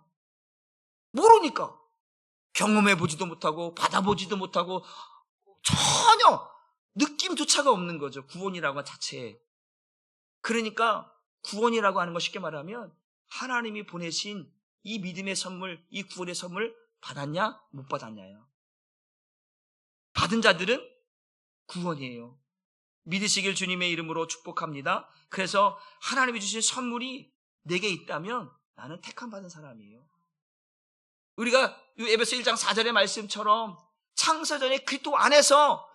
모르니까. 경험해보지도 못하고 받아보지도 못하고 전혀 느낌조차가 없는 거죠. 구원이라고 하는 자체에. 그러니까 구원이라고 하는 거 쉽게 말하면 하나님이 보내신 이 믿음의 선물, 이 구원의 선물 받았냐 못 받았냐요. 받은 자들은 구원이에요. 믿으시길 주님의 이름으로 축복합니다. 그래서 하나님이 주신 선물이 내게 있다면 나는 택함 받은 사람이에요. 우리가 에베소 1장 4절의 말씀처럼 창세전에 그리스도 안에서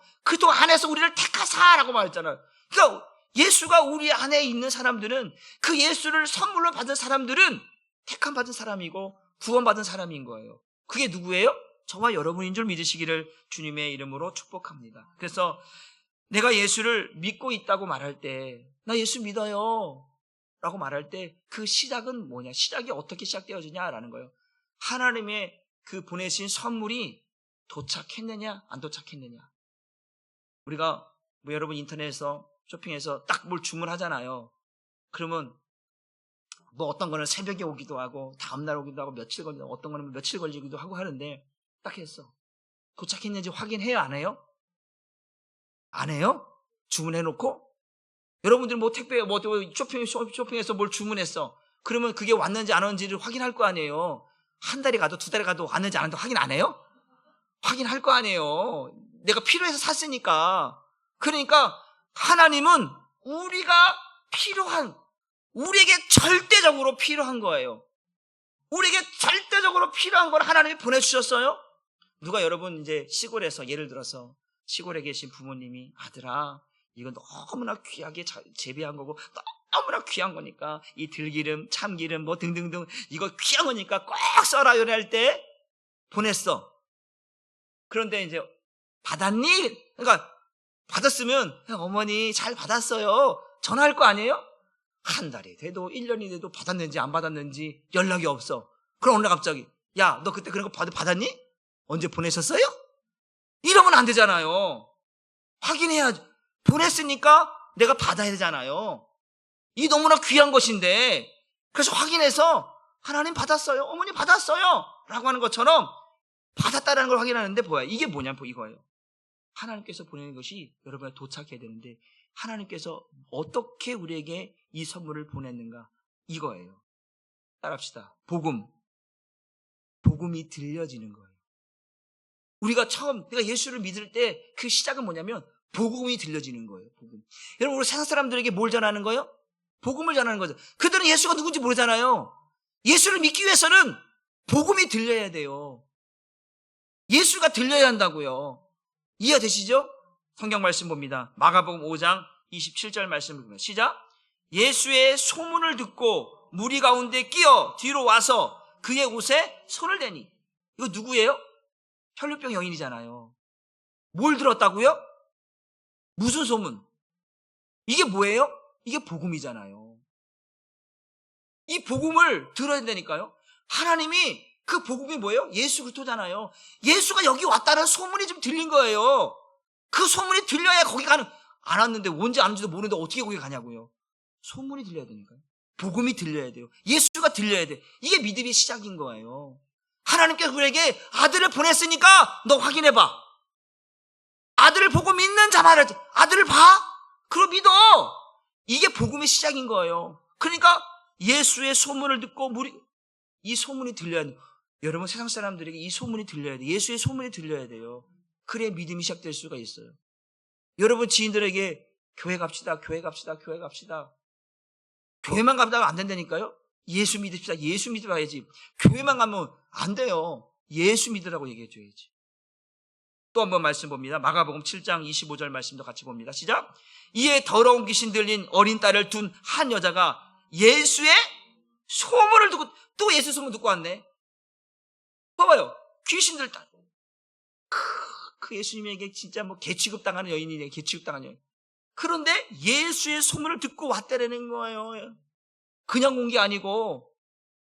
우리를 택하사라고 말했잖아요. 그러니까 예수가 우리 안에 있는 사람들은, 그 예수를 선물로 받은 사람들은 택함 받은 사람이고 구원받은 사람인 거예요. 그게 누구예요? 저와 여러분인 줄 믿으시기를 주님의 이름으로 축복합니다. 그래서 내가 예수를 믿고 있다고 말할 때, 나 예수 믿어요 라고 말할 때 그 시작은 뭐냐, 시작이 어떻게 시작되어지냐라는 거예요. 하나님의 그 보내신 선물이 도착했느냐 안 도착했느냐. 우리가 여러분 인터넷에서 쇼핑해서 딱 뭘 주문하잖아요. 그러면 어떤 거는 새벽에 오기도 하고 다음날 오기도 하고 며칠 걸리고, 어떤 거는 며칠 걸리기도 하고 하는데, 딱 했어. 도착했는지 확인해요 안 해요? 안 해요? 주문해놓고? 여러분들 택배 쇼핑에서 뭘 주문했어. 그러면 그게 왔는지 안 왔는지를 확인할 거 아니에요. 한 달이 가도 두 달이 가도 왔는지 안 왔는지 확인 안 해요? 확인할 거 아니에요. 내가 필요해서 샀으니까. 그러니까 하나님은 우리에게 절대적으로 필요한 거예요. 우리에게 절대적으로 필요한 걸 하나님이 보내주셨어요. 누가 여러분 이제 시골에서, 예를 들어서 시골에 계신 부모님이, 아들아 이건 너무나 귀하게 재배한 거고 너무나 귀한 거니까 이 들기름, 참기름 등등등 이거 귀한 거니까 꼭 써라 요리할 때 보냈어. 그런데 이제 받았니? 그러니까 받았으면 어머니 잘 받았어요 전화할 거 아니에요? 한 달이 돼도 1년이 돼도 받았는지 안 받았는지 연락이 없어. 그럼 어느 날 갑자기, 야 너 그때 그런 거 받았니? 언제 보내셨어요? 이러면 안 되잖아요. 확인해야지. 보냈으니까 내가 받아야 되잖아요. 이 너무나 귀한 것인데. 그래서 확인해서 하나님 받았어요, 어머니 받았어요 라고 하는 것처럼 받았다라는 걸 확인하는데 이게 뭐냐면 이거예요. 하나님께서 보내는 것이 여러분에 도착해야 되는데 하나님께서 어떻게 우리에게 이 선물을 보냈는가, 이거예요. 따라합시다. 복음이 들려지는 거예요. 우리가 내가 예수를 믿을 때 그 시작은 뭐냐면 복음이 들려지는 거예요. 복음. 여러분, 우리 세상 사람들에게 뭘 전하는 거예요? 복음을 전하는 거죠. 그들은 예수가 누군지 모르잖아요. 예수를 믿기 위해서는 복음이 들려야 돼요. 예수가 들려야 한다고요. 이해되시죠? 성경 말씀 봅니다. 마가복음 5장 27절 말씀을 보면 시작. 예수의 소문을 듣고 무리 가운데 끼어 뒤로 와서 그의 옷에 손을 대니. 이거 누구예요? 혈루병 여인이잖아요. 뭘 들었다고요? 무슨 소문? 이게 뭐예요? 이게 복음이잖아요. 이 복음을 들어야 된다니까요. 하나님이 그 복음이 뭐예요? 예수 그리스도잖아요. 예수가 여기 왔다는 소문이 좀 들린 거예요. 그 소문이 들려야 거기 가는. 안 왔는데 뭔지 아는지도 모르는데 어떻게 거기 가냐고요. 소문이 들려야 되니까요. 복음이 들려야 돼요. 예수가 들려야 돼. 이게 믿음의 시작인 거예요. 하나님께서 우리에게 아들을 보냈으니까 너 확인해봐. 아들을 보고 믿는 자만을, 아들을 봐? 그럼 믿어. 이게 복음의 시작인 거예요. 그러니까 예수의 소문을 듣고 이 소문이 들려야 돼요. 여러분, 세상 사람들에게 이 소문이 들려야 돼요. 예수의 소문이 들려야 돼요. 그래야 믿음이 시작될 수가 있어요. 여러분 지인들에게 교회 갑시다, 교회 갑시다, 교회 갑시다. 교회만 가면 안 된다니까요. 예수 믿읍시다, 예수 믿어야지. 교회만 가면 안 돼요. 예수 믿으라고 얘기해줘야지. 또 한번 말씀 봅니다. 마가복음 7장 25절 말씀도 같이 봅니다. 시작. 이에 더러운 귀신 들린 어린 딸을 둔 한 여자가 예수의 소문을 듣고, 또 예수 소문 듣고 왔네. 봐봐요. 귀신 들 딸. 그 예수님에게 진짜 뭐 개취급당하는 여인이네. 개취급당하는 여인. 그런데 예수의 소문을 듣고 왔다라는 거예요. 그냥 온 게 아니고.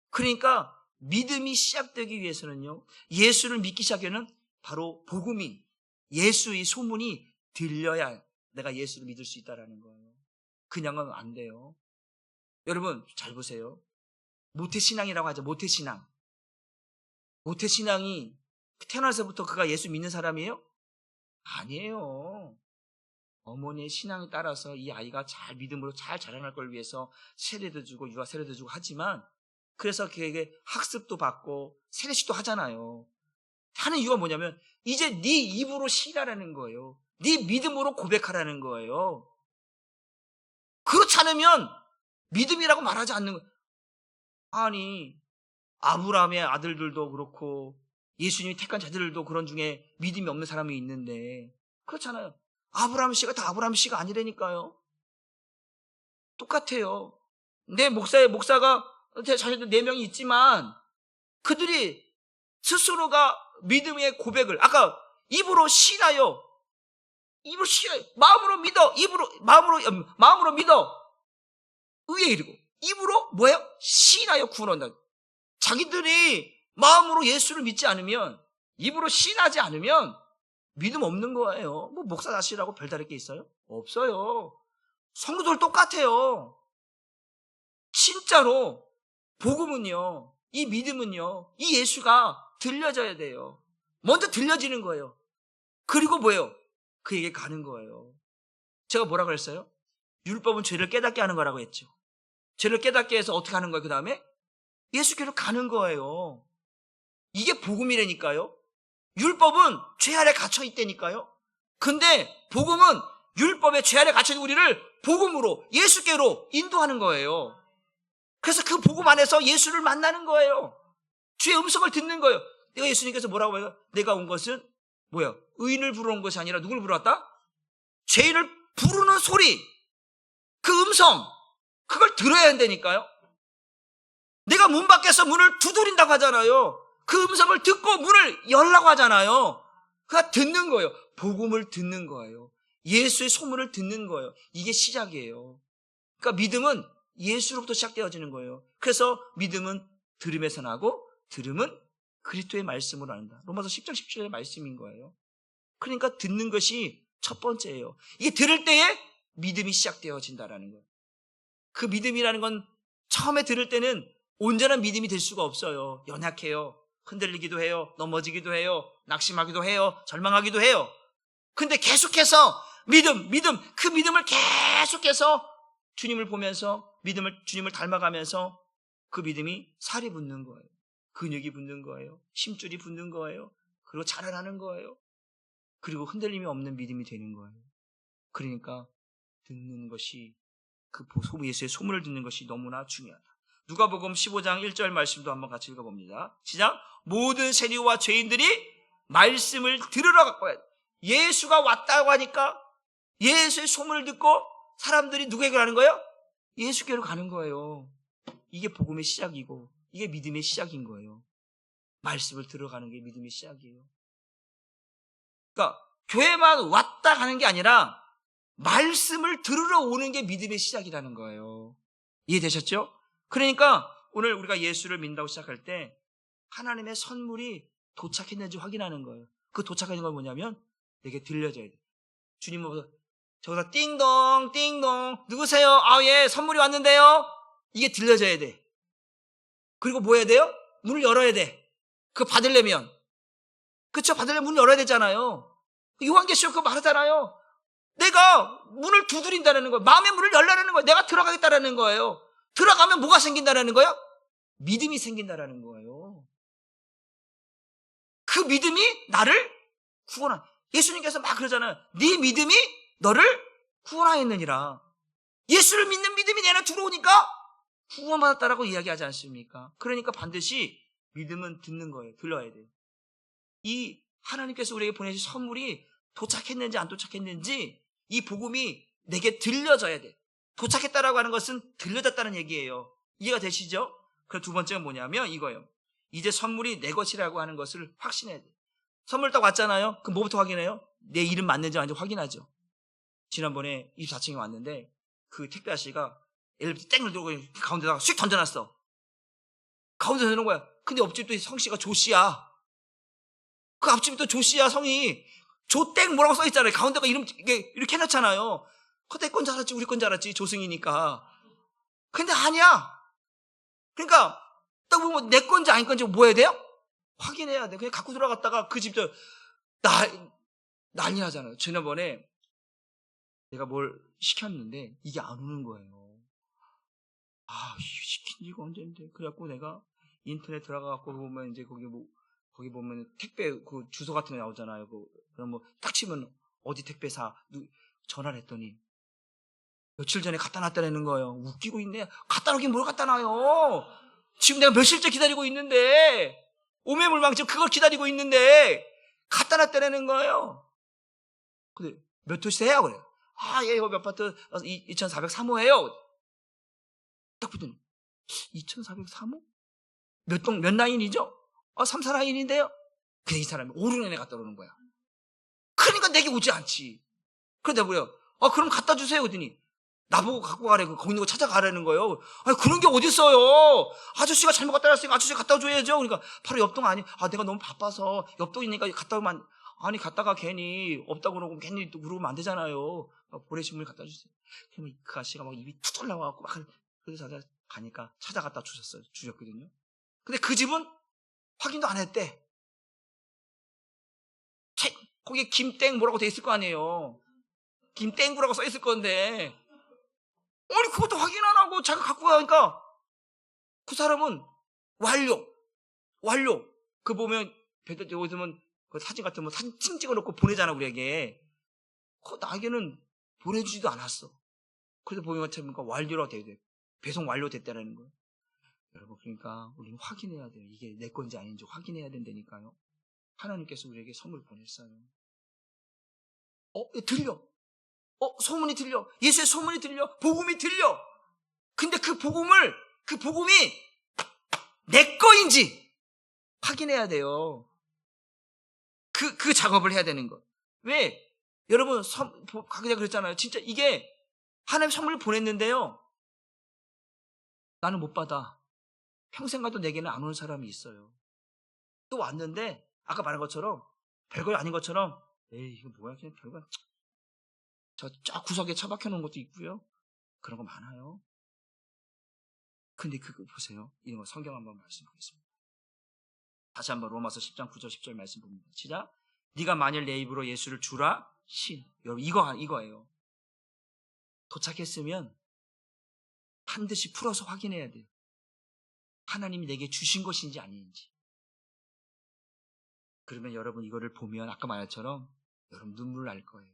그러니까 믿음이 시작되기 위해서는요, 예수를 믿기 시작하는 바로 복음이, 예수의 소문이 들려야 내가 예수를 믿을 수 있다는 거예요. 그냥은 안 돼요. 여러분 잘 보세요. 모태신앙이라고 하죠. 모태신앙. 모태신앙이 태어나서부터 그가 예수 믿는 사람이에요? 아니에요. 어머니의 신앙에 따라서 이 아이가 잘 믿음으로 잘 자라날 걸 위해서 세례도 주고 유아 세례도 주고 하지만, 그래서 그에게 학습도 받고 세례식도 하잖아요. 하는 이유가 뭐냐면 이제 네 입으로 시인하라는 거예요. 네 믿음으로 고백하라는 거예요. 그렇지 않으면 믿음이라고 말하지 않는 거예요. 아니, 아브라함의 아들들도 그렇고 예수님이 택한 자들도 그런 중에 믿음이 없는 사람이 있는데, 그렇잖아요. 아브라함 씨가 다 아브라함 씨가 아니라니까요. 똑같아요. 내 목사가 제 자녀들 4명이 있지만 그들이 스스로가 믿음의 고백을 아까 입으로 시나요. 입으로 시나요. 마음으로 믿어. 마음으로 믿어. 의에 이르고 입으로 뭐예요? 시나요. 구원한다. 자기들이 마음으로 예수를 믿지 않으면, 입으로 시인하지 않으면 믿음 없는 거예요. 뭐 목사 자식이라고 별다를 게 있어요? 없어요. 성도들 똑같아요. 진짜로 복음은요, 이 믿음은요, 이 예수가 들려져야 돼요. 먼저 들려지는 거예요. 그리고 뭐예요? 그에게 가는 거예요. 제가 뭐라 그랬어요? 율법은 죄를 깨닫게 하는 거라고 했죠. 죄를 깨닫게 해서 어떻게 하는 거예요? 그 다음에 예수께로 가는 거예요. 이게 복음이라니까요. 율법은 죄 아래 갇혀 있다니까요. 근데 복음은 율법의 죄 아래 갇혀 있는 우리를 복음으로 예수께로 인도하는 거예요. 그래서 그 복음 안에서 예수를 만나는 거예요. 주의 음성을 듣는 거예요. 내가 예수님께서 뭐라고 해요? 내가 온 것은 뭐야? 의인을 부르러 온 것이 아니라 누굴 부르렀다? 죄인을 부르는 소리, 그 음성, 그걸 들어야 한다니까요. 내가 문 밖에서 문을 두드린다고 하잖아요. 그 음성을 듣고 문을 열라고 하잖아요. 그가 듣는 거예요. 복음을 듣는 거예요. 예수의 소문을 듣는 거예요. 이게 시작이에요. 그러니까 믿음은 예수로부터 시작되어지는 거예요. 그래서 믿음은 들음에서 나고 들음은 그리스도의 말씀으로 난다. 로마서 10장 17절의 말씀인 거예요. 그러니까 듣는 것이 첫 번째예요. 이게 들을 때에 믿음이 시작되어진다라는 거예요. 그 믿음이라는 건 처음에 들을 때는 온전한 믿음이 될 수가 없어요. 연약해요. 흔들리기도 해요. 넘어지기도 해요. 낙심하기도 해요. 절망하기도 해요. 근데 계속해서 그 믿음을 계속해서 주님을 보면서 주님을 닮아가면서 그 믿음이 살이 붙는 거예요. 근육이 붙는 거예요. 힘줄이 붙는 거예요. 그리고 자라나는 거예요. 그리고 흔들림이 없는 믿음이 되는 거예요. 그러니까 듣는 것이, 그 예수의 소문을 듣는 것이 너무나 중요하다. 누가복음 15장 1절 말씀도 한번 같이 읽어봅니다. 시작. 모든 세리와 죄인들이 말씀을 들으러 갖고 와야 돼. 예수가 왔다고 하니까 예수의 소문을 듣고 사람들이 누구에게 가는 거예요? 예수께로 가는 거예요. 이게 복음의 시작이고 이게 믿음의 시작인 거예요. 말씀을 들어가는 게 믿음의 시작이에요. 그러니까 교회만 왔다 가는 게 아니라 말씀을 들으러 오는 게 믿음의 시작이라는 거예요. 이해되셨죠? 그러니까 오늘 우리가 예수를 믿는다고 시작할 때 하나님의 선물이 도착했는지 확인하는 거예요. 그 도착하는 건 뭐냐면 내게 들려져야 돼. 주님 보고서 저기서 띵동 띵동 누구세요? 아, 예, 선물이 왔는데요. 이게 들려져야 돼. 그리고 뭐 해야 돼요? 문을 열어야 돼. 그거 받으려면. 그쵸? 받으려면 문을 열어야 되잖아요. 요한계시록 그거 말하잖아요. 내가 문을 두드린다는 거예요. 마음의 문을 열라는 거예요. 내가 들어가겠다라는 거예요. 들어가면 뭐가 생긴다라는 거예요? 믿음이 생긴다라는 거예요. 그 믿음이 나를 구원한. 예수님께서 막 그러잖아요. 네 믿음이 너를 구원하였느니라. 예수를 믿는 믿음이 내 안에 들어오니까 구원받았다라고 이야기하지 않습니까? 그러니까 반드시 믿음은 듣는 거예요. 들려야 돼요. 이 하나님께서 우리에게 보내신 선물이 도착했는지 안 도착했는지 이 복음이 내게 들려져야 돼. 도착했다라고 하는 것은 들려졌다는 얘기예요. 이해가 되시죠? 그리고 두 번째는 뭐냐면 이거예요. 이제 선물이 내 것이라고 하는 것을 확신해야 돼. 선물 딱 왔잖아요. 그럼 뭐부터 확인해요? 내 이름 맞는지 아닌지 확인하죠. 지난번에 24층에 왔는데 그 택배 아저씨가 엘리베이터 땡을 들고 가운데다가 휙 던져놨어. 가운데 던져놓은 거야. 근데 옆집도 성씨가 조씨야. 그 앞집이 또 조씨야. 성이 조땡 뭐라고 써있잖아요. 가운데가 이름 이렇게 해놨잖아요. 그거 내 건 줄 알았지 우리 건 줄 알았지 조승이니까. 근데 아니야. 그러니까 딱 보면 내 건지 아닌 건지 뭐 해야 돼요? 확인해야 돼. 그냥 갖고 들어갔다가 그 집도 난리 나잖아요. 지난번에 내가 뭘 시켰는데 이게 안 오는 거예요. 아, 시킨 지가 언제인데. 그래갖고 내가 인터넷 들어가갖고 보면 이제 거기 보면 택배 그 주소 같은 거 나오잖아요. 그럼 뭐 딱 치면 어디 택배사 전화를 했더니 며칠 전에 갖다 놨다는 거예요. 웃기고 있네. 갖다 놓긴 뭘 갖다 놔요. 지금 내가 며칠째 기다리고 있는데 오매물망 지금 그걸 기다리고 있는데 갖다 놨다는 거예요. 근데 몇 호시세요? 그래요. 아, 예, 여기 아파트 2403호예요. 딱 보더니 2403호? 몇 라인이죠? 3, 4라인인데요? 근데 이 사람이 5, 6라인에 갖다 놓는 거야. 그러니까 내게 오지 않지. 그러다 뭐요? 그럼 갖다 주세요. 그러더니 나보고 갖고 가래. 거기 있는 거 찾아가라는 거예요. 아니, 그런 게 어딨어요. 아저씨가 잘못 갖다 놨으니까 아저씨가 갖다 줘야죠. 그러니까 바로 옆동 내가 너무 바빠서 옆동이니까 갔다 오면 아니, 갔다가 괜히 없다고 그러고 괜히 또 물어보면 안 되잖아요. 보내신물 갖다 주세요. 그러면 그 아저씨가 막 입이 툭 올라와갖고 막 그래서 가니까 찾아갔다 주셨거든요. 근데 그 집은 확인도 안 했대. 거기에 김땡 뭐라고 돼 있을 거 아니에요. 김땡구라고 써 있을 건데. 아니, 그것도 확인 안 하고 자기가 갖고 가니까 그 사람은 완료. 그 보면, 여기 보면 그 사진 같은 거 사진 찍어놓고 보내잖아, 우리에게. 나에게는 보내주지도 않았어. 그래서 보면 완료라고 돼야 돼. 배송 완료됐다라는 거예요. 여러분, 그러니까 우리는 확인해야 돼요. 이게 내 건지 아닌지 확인해야 된다니까요. 하나님께서 우리에게 선물 보냈어요. 들려. 소문이 들려. 예수의 소문이 들려. 복음이 들려. 근데 그 복음이 내 거인지 확인해야 돼요. 그 작업을 해야 되는 거. 왜? 여러분, 가게 그랬잖아요. 진짜 이게 하나님 선물을 보냈는데요. 나는 못 받아. 평생 가도 내게는 안 오는 사람이 있어요. 또 왔는데, 아까 말한 것처럼, 별거 아닌 것처럼, 에이, 이거 뭐야, 그냥 별거, 쫙 구석에 처박혀 놓은 것도 있고요. 그런 거 많아요. 근데 그거 보세요. 이런 거 성경 한번 말씀하겠습니다. 다시 한번 로마서 10장 9절 10절 말씀 봅니다. 시작. 네가 만일 내 입으로 예수를 주라 신. 여러분, 이거예요. 도착했으면 반드시 풀어서 확인해야 돼요. 하나님이 내게 주신 것인지 아닌지. 그러면 여러분 이거를 보면 아까 말했처럼 여러분 눈물 날 거예요.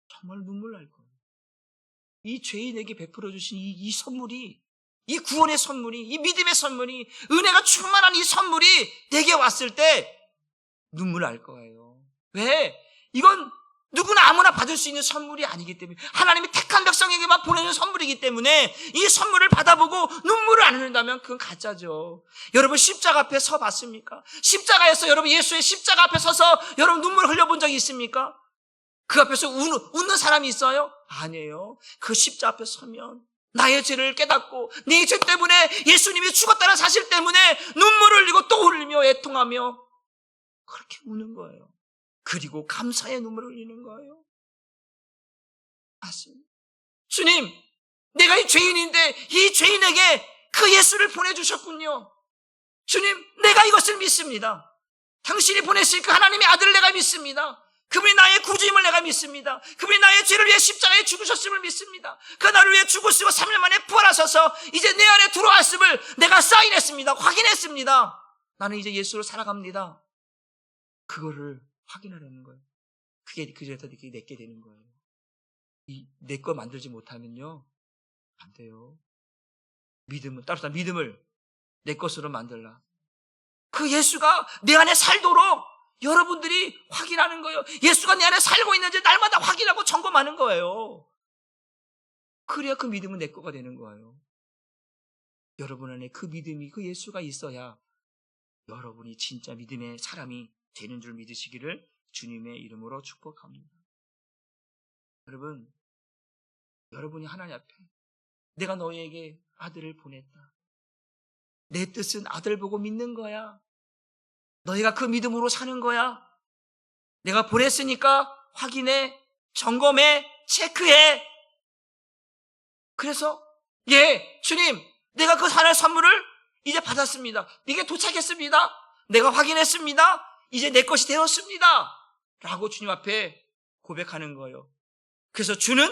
정말 눈물 날 거예요. 이 죄인에게 베풀어 주신 이 선물이, 이 구원의 선물이, 이 믿음의 선물이, 은혜가 충만한 이 선물이 내게 왔을 때 눈물을 날 거예요. 왜? 이건 누구나 아무나 받을 수 있는 선물이 아니기 때문에, 하나님이 택한 백성에게만 보내는 선물이기 때문에 이 선물을 받아보고 눈물을 안 흘린다면 그건 가짜죠. 여러분 십자가 앞에 서 봤습니까? 십자가에서 여러분 예수의 십자가 앞에 서서 여러분 눈물 흘려본 적이 있습니까? 그 앞에서 웃는 사람이 있어요? 아니에요. 그 십자가 앞에 서면 나의 죄를 깨닫고 네 죄 때문에 예수님이 죽었다는 사실 때문에 눈물을 흘리고 또 흘리며 애통하며 그렇게 우는 거예요. 그리고 감사의 눈물을 흘리는 거예요. 맞습니다. 주님, 내가 이 죄인인데 이 죄인에게 그 예수를 보내주셨군요. 주님, 내가 이것을 믿습니다. 당신이 보내실 그 하나님의 아들을 내가 믿습니다. 그분이 나의 구주임을 내가 믿습니다. 그분이 나의 죄를 위해 십자가에 죽으셨음을 믿습니다. 그 나를 위해 죽으시고 3일 만에 부활하셔서 이제 내 안에 들어왔음을 내가 사인했습니다. 확인했습니다. 나는 이제 예수를 살아갑니다. 그거를 확인하려는 거예요. 그게 그제부터 내게 되는 거예요. 내 거 만들지 못하면요 안 돼요. 믿음은 따라서 믿음을 내 것으로 만들라. 그 예수가 내 안에 살도록 여러분들이 확인하는 거예요. 예수가 내 안에 살고 있는지 날마다 확인하고 점검하는 거예요. 그래야 그 믿음은 내 거가 되는 거예요. 여러분 안에 그 믿음이, 그 예수가 있어야 여러분이 진짜 믿음의 사람이 되는 줄 믿으시기를 주님의 이름으로 축복합니다. 여러분이 하나님 앞에 내가 너희에게 아들을 보냈다. 내 뜻은 아들 보고 믿는 거야. 너희가 그 믿음으로 사는 거야. 내가 보냈으니까 확인해, 점검해, 체크해. 그래서 주님, 내가 그 하나의 선물을 이제 받았습니다. 이게 도착했습니다. 내가 확인했습니다. 이제 내 것이 되었습니다. 라고 주님 앞에 고백하는 거예요. 그래서 주는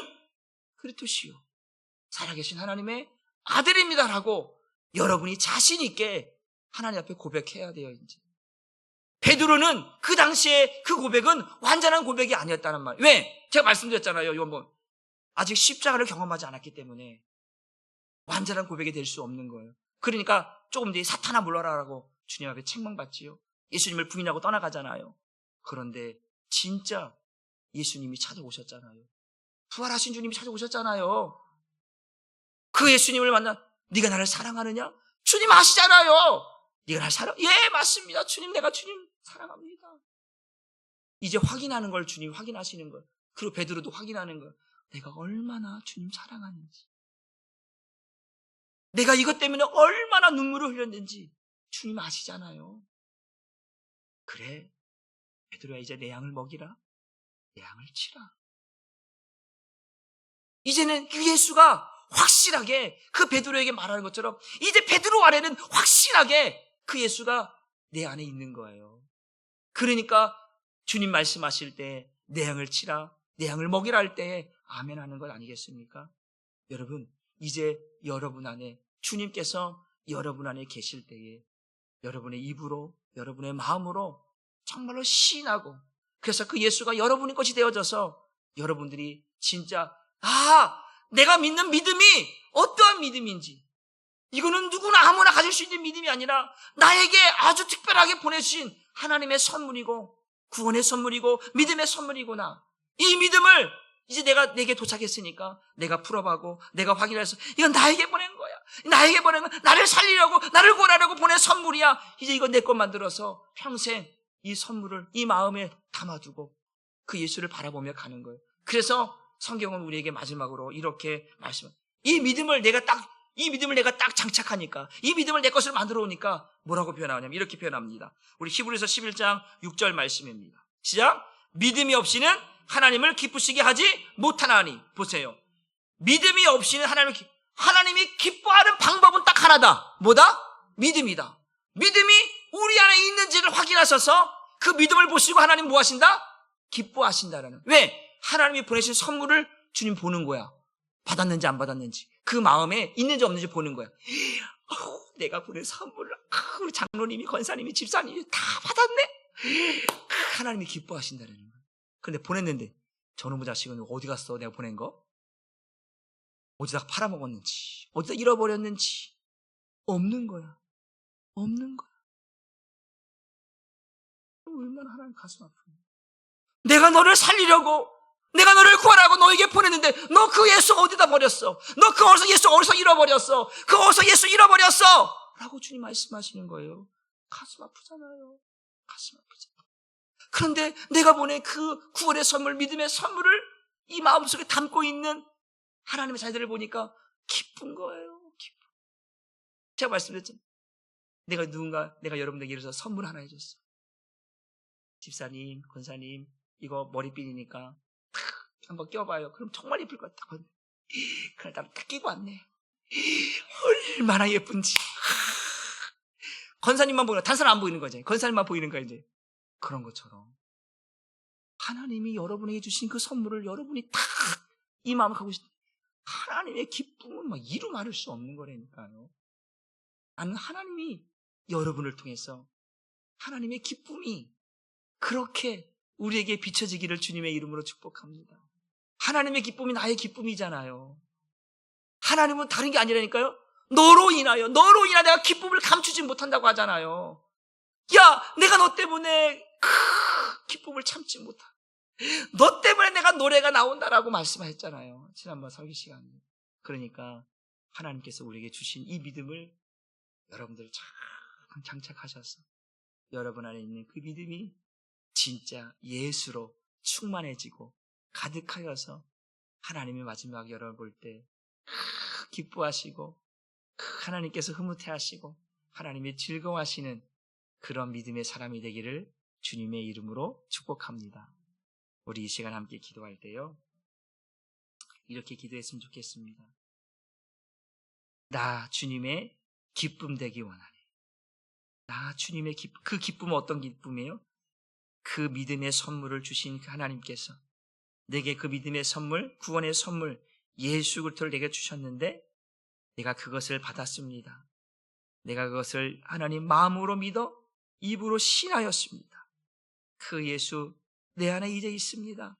그리스도시요 살아계신 하나님의 아들입니다 라고 여러분이 자신 있게 하나님 앞에 고백해야 돼요. 이제 베드로는 그 당시에 그 고백은 완전한 고백이 아니었다는 말. 왜? 제가 말씀드렸잖아요. 이번 아직 십자가를 경험하지 않았기 때문에 완전한 고백이 될 수 없는 거예요. 그러니까 조금 뒤에 사탄아 물러라라고 주님 앞에 책망받지요. 예수님을 부인하고 떠나가잖아요. 그런데 진짜 예수님이 찾아오셨잖아요. 부활하신 주님이 찾아오셨잖아요. 그 예수님을 만나 네가 나를 사랑하느냐? 주님 아시잖아요. 네가 나를 사랑? 예, 맞습니다. 주님, 내가 주님 사랑합니다. 이제 확인하는 걸 주님 확인하시는 걸. 그리고 베드로도 확인하는 걸. 내가 얼마나 주님 사랑하는지. 내가 이것 때문에 얼마나 눈물을 흘렸는지 주님 아시잖아요. 그래, 베드로야 이제 내 양을 먹이라. 내 양을 치라. 이제는 그 예수가 확실하게 그 베드로에게 말하는 것처럼 이제 베드로 안에는 확실하게 그 예수가 내 안에 있는 거예요. 그러니까 주님 말씀하실 때 내 양을 치라, 내 양을 먹이라 할 때 아멘 하는 것 아니겠습니까? 여러분, 이제 여러분 안에 주님께서 여러분 안에 계실 때에 여러분의 입으로, 여러분의 마음으로 정말로 시인하고, 그래서 그 예수가 여러분의 것이 되어져서 여러분들이 진짜 내가 믿는 믿음이 어떠한 믿음인지, 이거는 누구나 아무나 가질 수 있는 믿음이 아니라 나에게 아주 특별하게 보내주신 하나님의 선물이고 구원의 선물이고 믿음의 선물이구나. 이 믿음을 이제 내게 도착했으니까 내가 풀어가고 내가 확인해서 이건 나에게 보낸 거야. 나에게 보낸 거야. 나를 살리려고, 나를 구원하려고 보낸 선물이야. 이제 이건 내 것 만들어서 평생 이 선물을 이 마음에 담아두고 그 예수를 바라보며 가는 거예요. 그래서 성경은 우리에게 마지막으로 이렇게 말씀합니다. 이 믿음을 내가 딱 장착하니까, 이 믿음을 내 것으로 만들어 오니까 뭐라고 표현하냐면 이렇게 표현합니다. 우리 히브리서 11장 6절 말씀입니다. 시작. 믿음이 없이는 하나님을 기쁘시게 하지 못하나니. 보세요. 믿음이 없이는 하나님이 기뻐하는 방법은 딱 하나다. 뭐다? 믿음이다. 믿음이 우리 안에 있는지를 확인하셔서 그 믿음을 보시고 하나님 뭐 하신다? 기뻐하신다라는. 왜? 하나님이 보내신 선물을 주님 보는 거야. 받았는지 안 받았는지, 그 마음에 있는지 없는지 보는 거야. 내가 보낸 선물을 우리 장로님이, 권사님이, 집사님이 다 받았네. 하나님이 기뻐하신다는 거야. 그런데 보냈는데 저놈의 자식은 어디 갔어? 내가 보낸 거? 어디다 팔아먹었는지, 어디다 잃어버렸는지 없는 거야. 없는 거야. 얼마나 하나님 가슴 아프냐. 내가 너를 살리려고, 내가 너를 구하라고 너에게 보냈는데 너 그 예수 어디다 버렸어? 너 그 예수 어디서 잃어버렸어? 그 어디서 예수 잃어버렸어? 라고 주님 말씀하시는 거예요. 가슴 아프잖아요. 가슴 아프잖아요. 그런데 내가 보낸 그 구원의 선물, 믿음의 선물을 이 마음속에 담고 있는 하나님의 자녀들을 보니까 기쁜 거예요. 기쁜. 제가 말씀드렸잖아요. 내가 여러분에게 이래서 선물 하나 해줬어. 집사님, 권사님, 이거 머리핀이니까 한번 껴봐요. 그럼 정말 예쁠 것 같아. 그날 딱 끼고 왔네. 얼마나 예쁜지. 권사님만 보이는, 다른 사람 안 보이는 거지. 권사님만 보이는 거야, 이제. 그런 것처럼 하나님이 여러분에게 주신 그 선물을 여러분이 딱 이 마음을 갖고 있을 때 하나님의 기쁨은 막 이루 말할 수 없는 거라니까요. 나는 하나님이 여러분을 통해서 하나님의 기쁨이 그렇게 우리에게 비춰지기를 주님의 이름으로 축복합니다. 하나님의 기쁨이 나의 기쁨이잖아요. 하나님은 다른 게 아니라니까요. 너로 인하여 내가 기쁨을 감추지 못한다고 하잖아요. 야, 내가 너 때문에 기쁨을 참지 못하. 너 때문에 내가 노래가 나온다라고 말씀하셨잖아요. 지난번 설교 시간에. 그러니까 하나님께서 우리에게 주신 이 믿음을 여러분들 참 장착하셔서 여러분 안에 있는 그 믿음이 진짜 예수로 충만해지고 가득하여서 하나님의 마지막 여러분 볼 때 기뻐하시고 하나님께서 흐뭇해하시고 하나님이 즐거워하시는 그런 믿음의 사람이 되기를 주님의 이름으로 축복합니다. 우리 이 시간 함께 기도할 때요, 이렇게 기도했으면 좋겠습니다. 나 주님의 기쁨 되기 원하네. 나 주님의 그 기쁨은 어떤 기쁨이에요? 그 믿음의 선물을 주신 그 하나님께서 내게 그 믿음의 선물, 구원의 선물 예수 그리스도를 내게 주셨는데 내가 그것을 받았습니다. 내가 그것을 하나님 마음으로 믿어 입으로 신하였습니다. 그 예수 내 안에 이제 있습니다.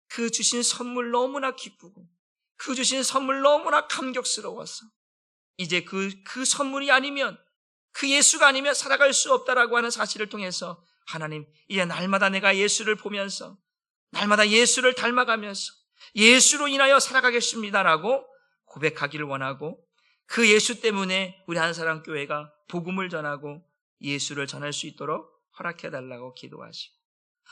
그 주신 선물 너무나 기쁘고 그 주신 선물 너무나 감격스러워서 이제 그 선물이 아니면, 그 예수가 아니면 살아갈 수 없다라고 하는 사실을 통해서 하나님, 이제 날마다 내가 예수를 보면서 날마다 예수를 닮아가면서 예수로 인하여 살아가겠습니다라고 고백하기를 원하고, 그 예수 때문에 우리 한사랑교회가 복음을 전하고 예수를 전할 수 있도록 허락해달라고 기도하시고,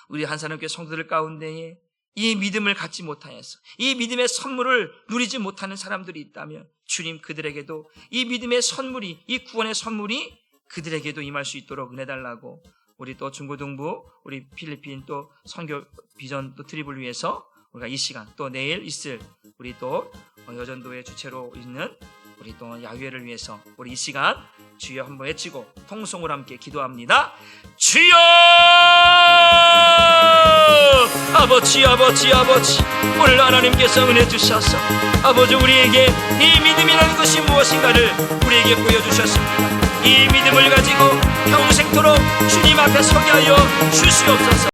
우리 한사랑교회 성도들 가운데에 이 믿음을 갖지 못하여서 이 믿음의 선물을 누리지 못하는 사람들이 있다면 주님 그들에게도 이 믿음의 선물이, 이 구원의 선물이 그들에게도 임할 수 있도록 은혜 달라고, 우리 또 중고등부, 우리 필리핀 또 선교 비전 또 트립을 위해서 우리가 이 시간 또 내일 있을 우리 또 여전도의 주체로 있는 우리 또 야훼를 위해서 우리 이 시간 주여 한번 외치고 통성으로 함께 기도합니다. 주여! 아버지 오늘 하나님께서 은혜 주셔서 아버지 우리에게 이 믿음이라는 것이 무엇인가를 우리에게 보여주셨습니다. 이 믿음을 가지고 평생토록 주님 앞에 서게 하여 주시옵소서.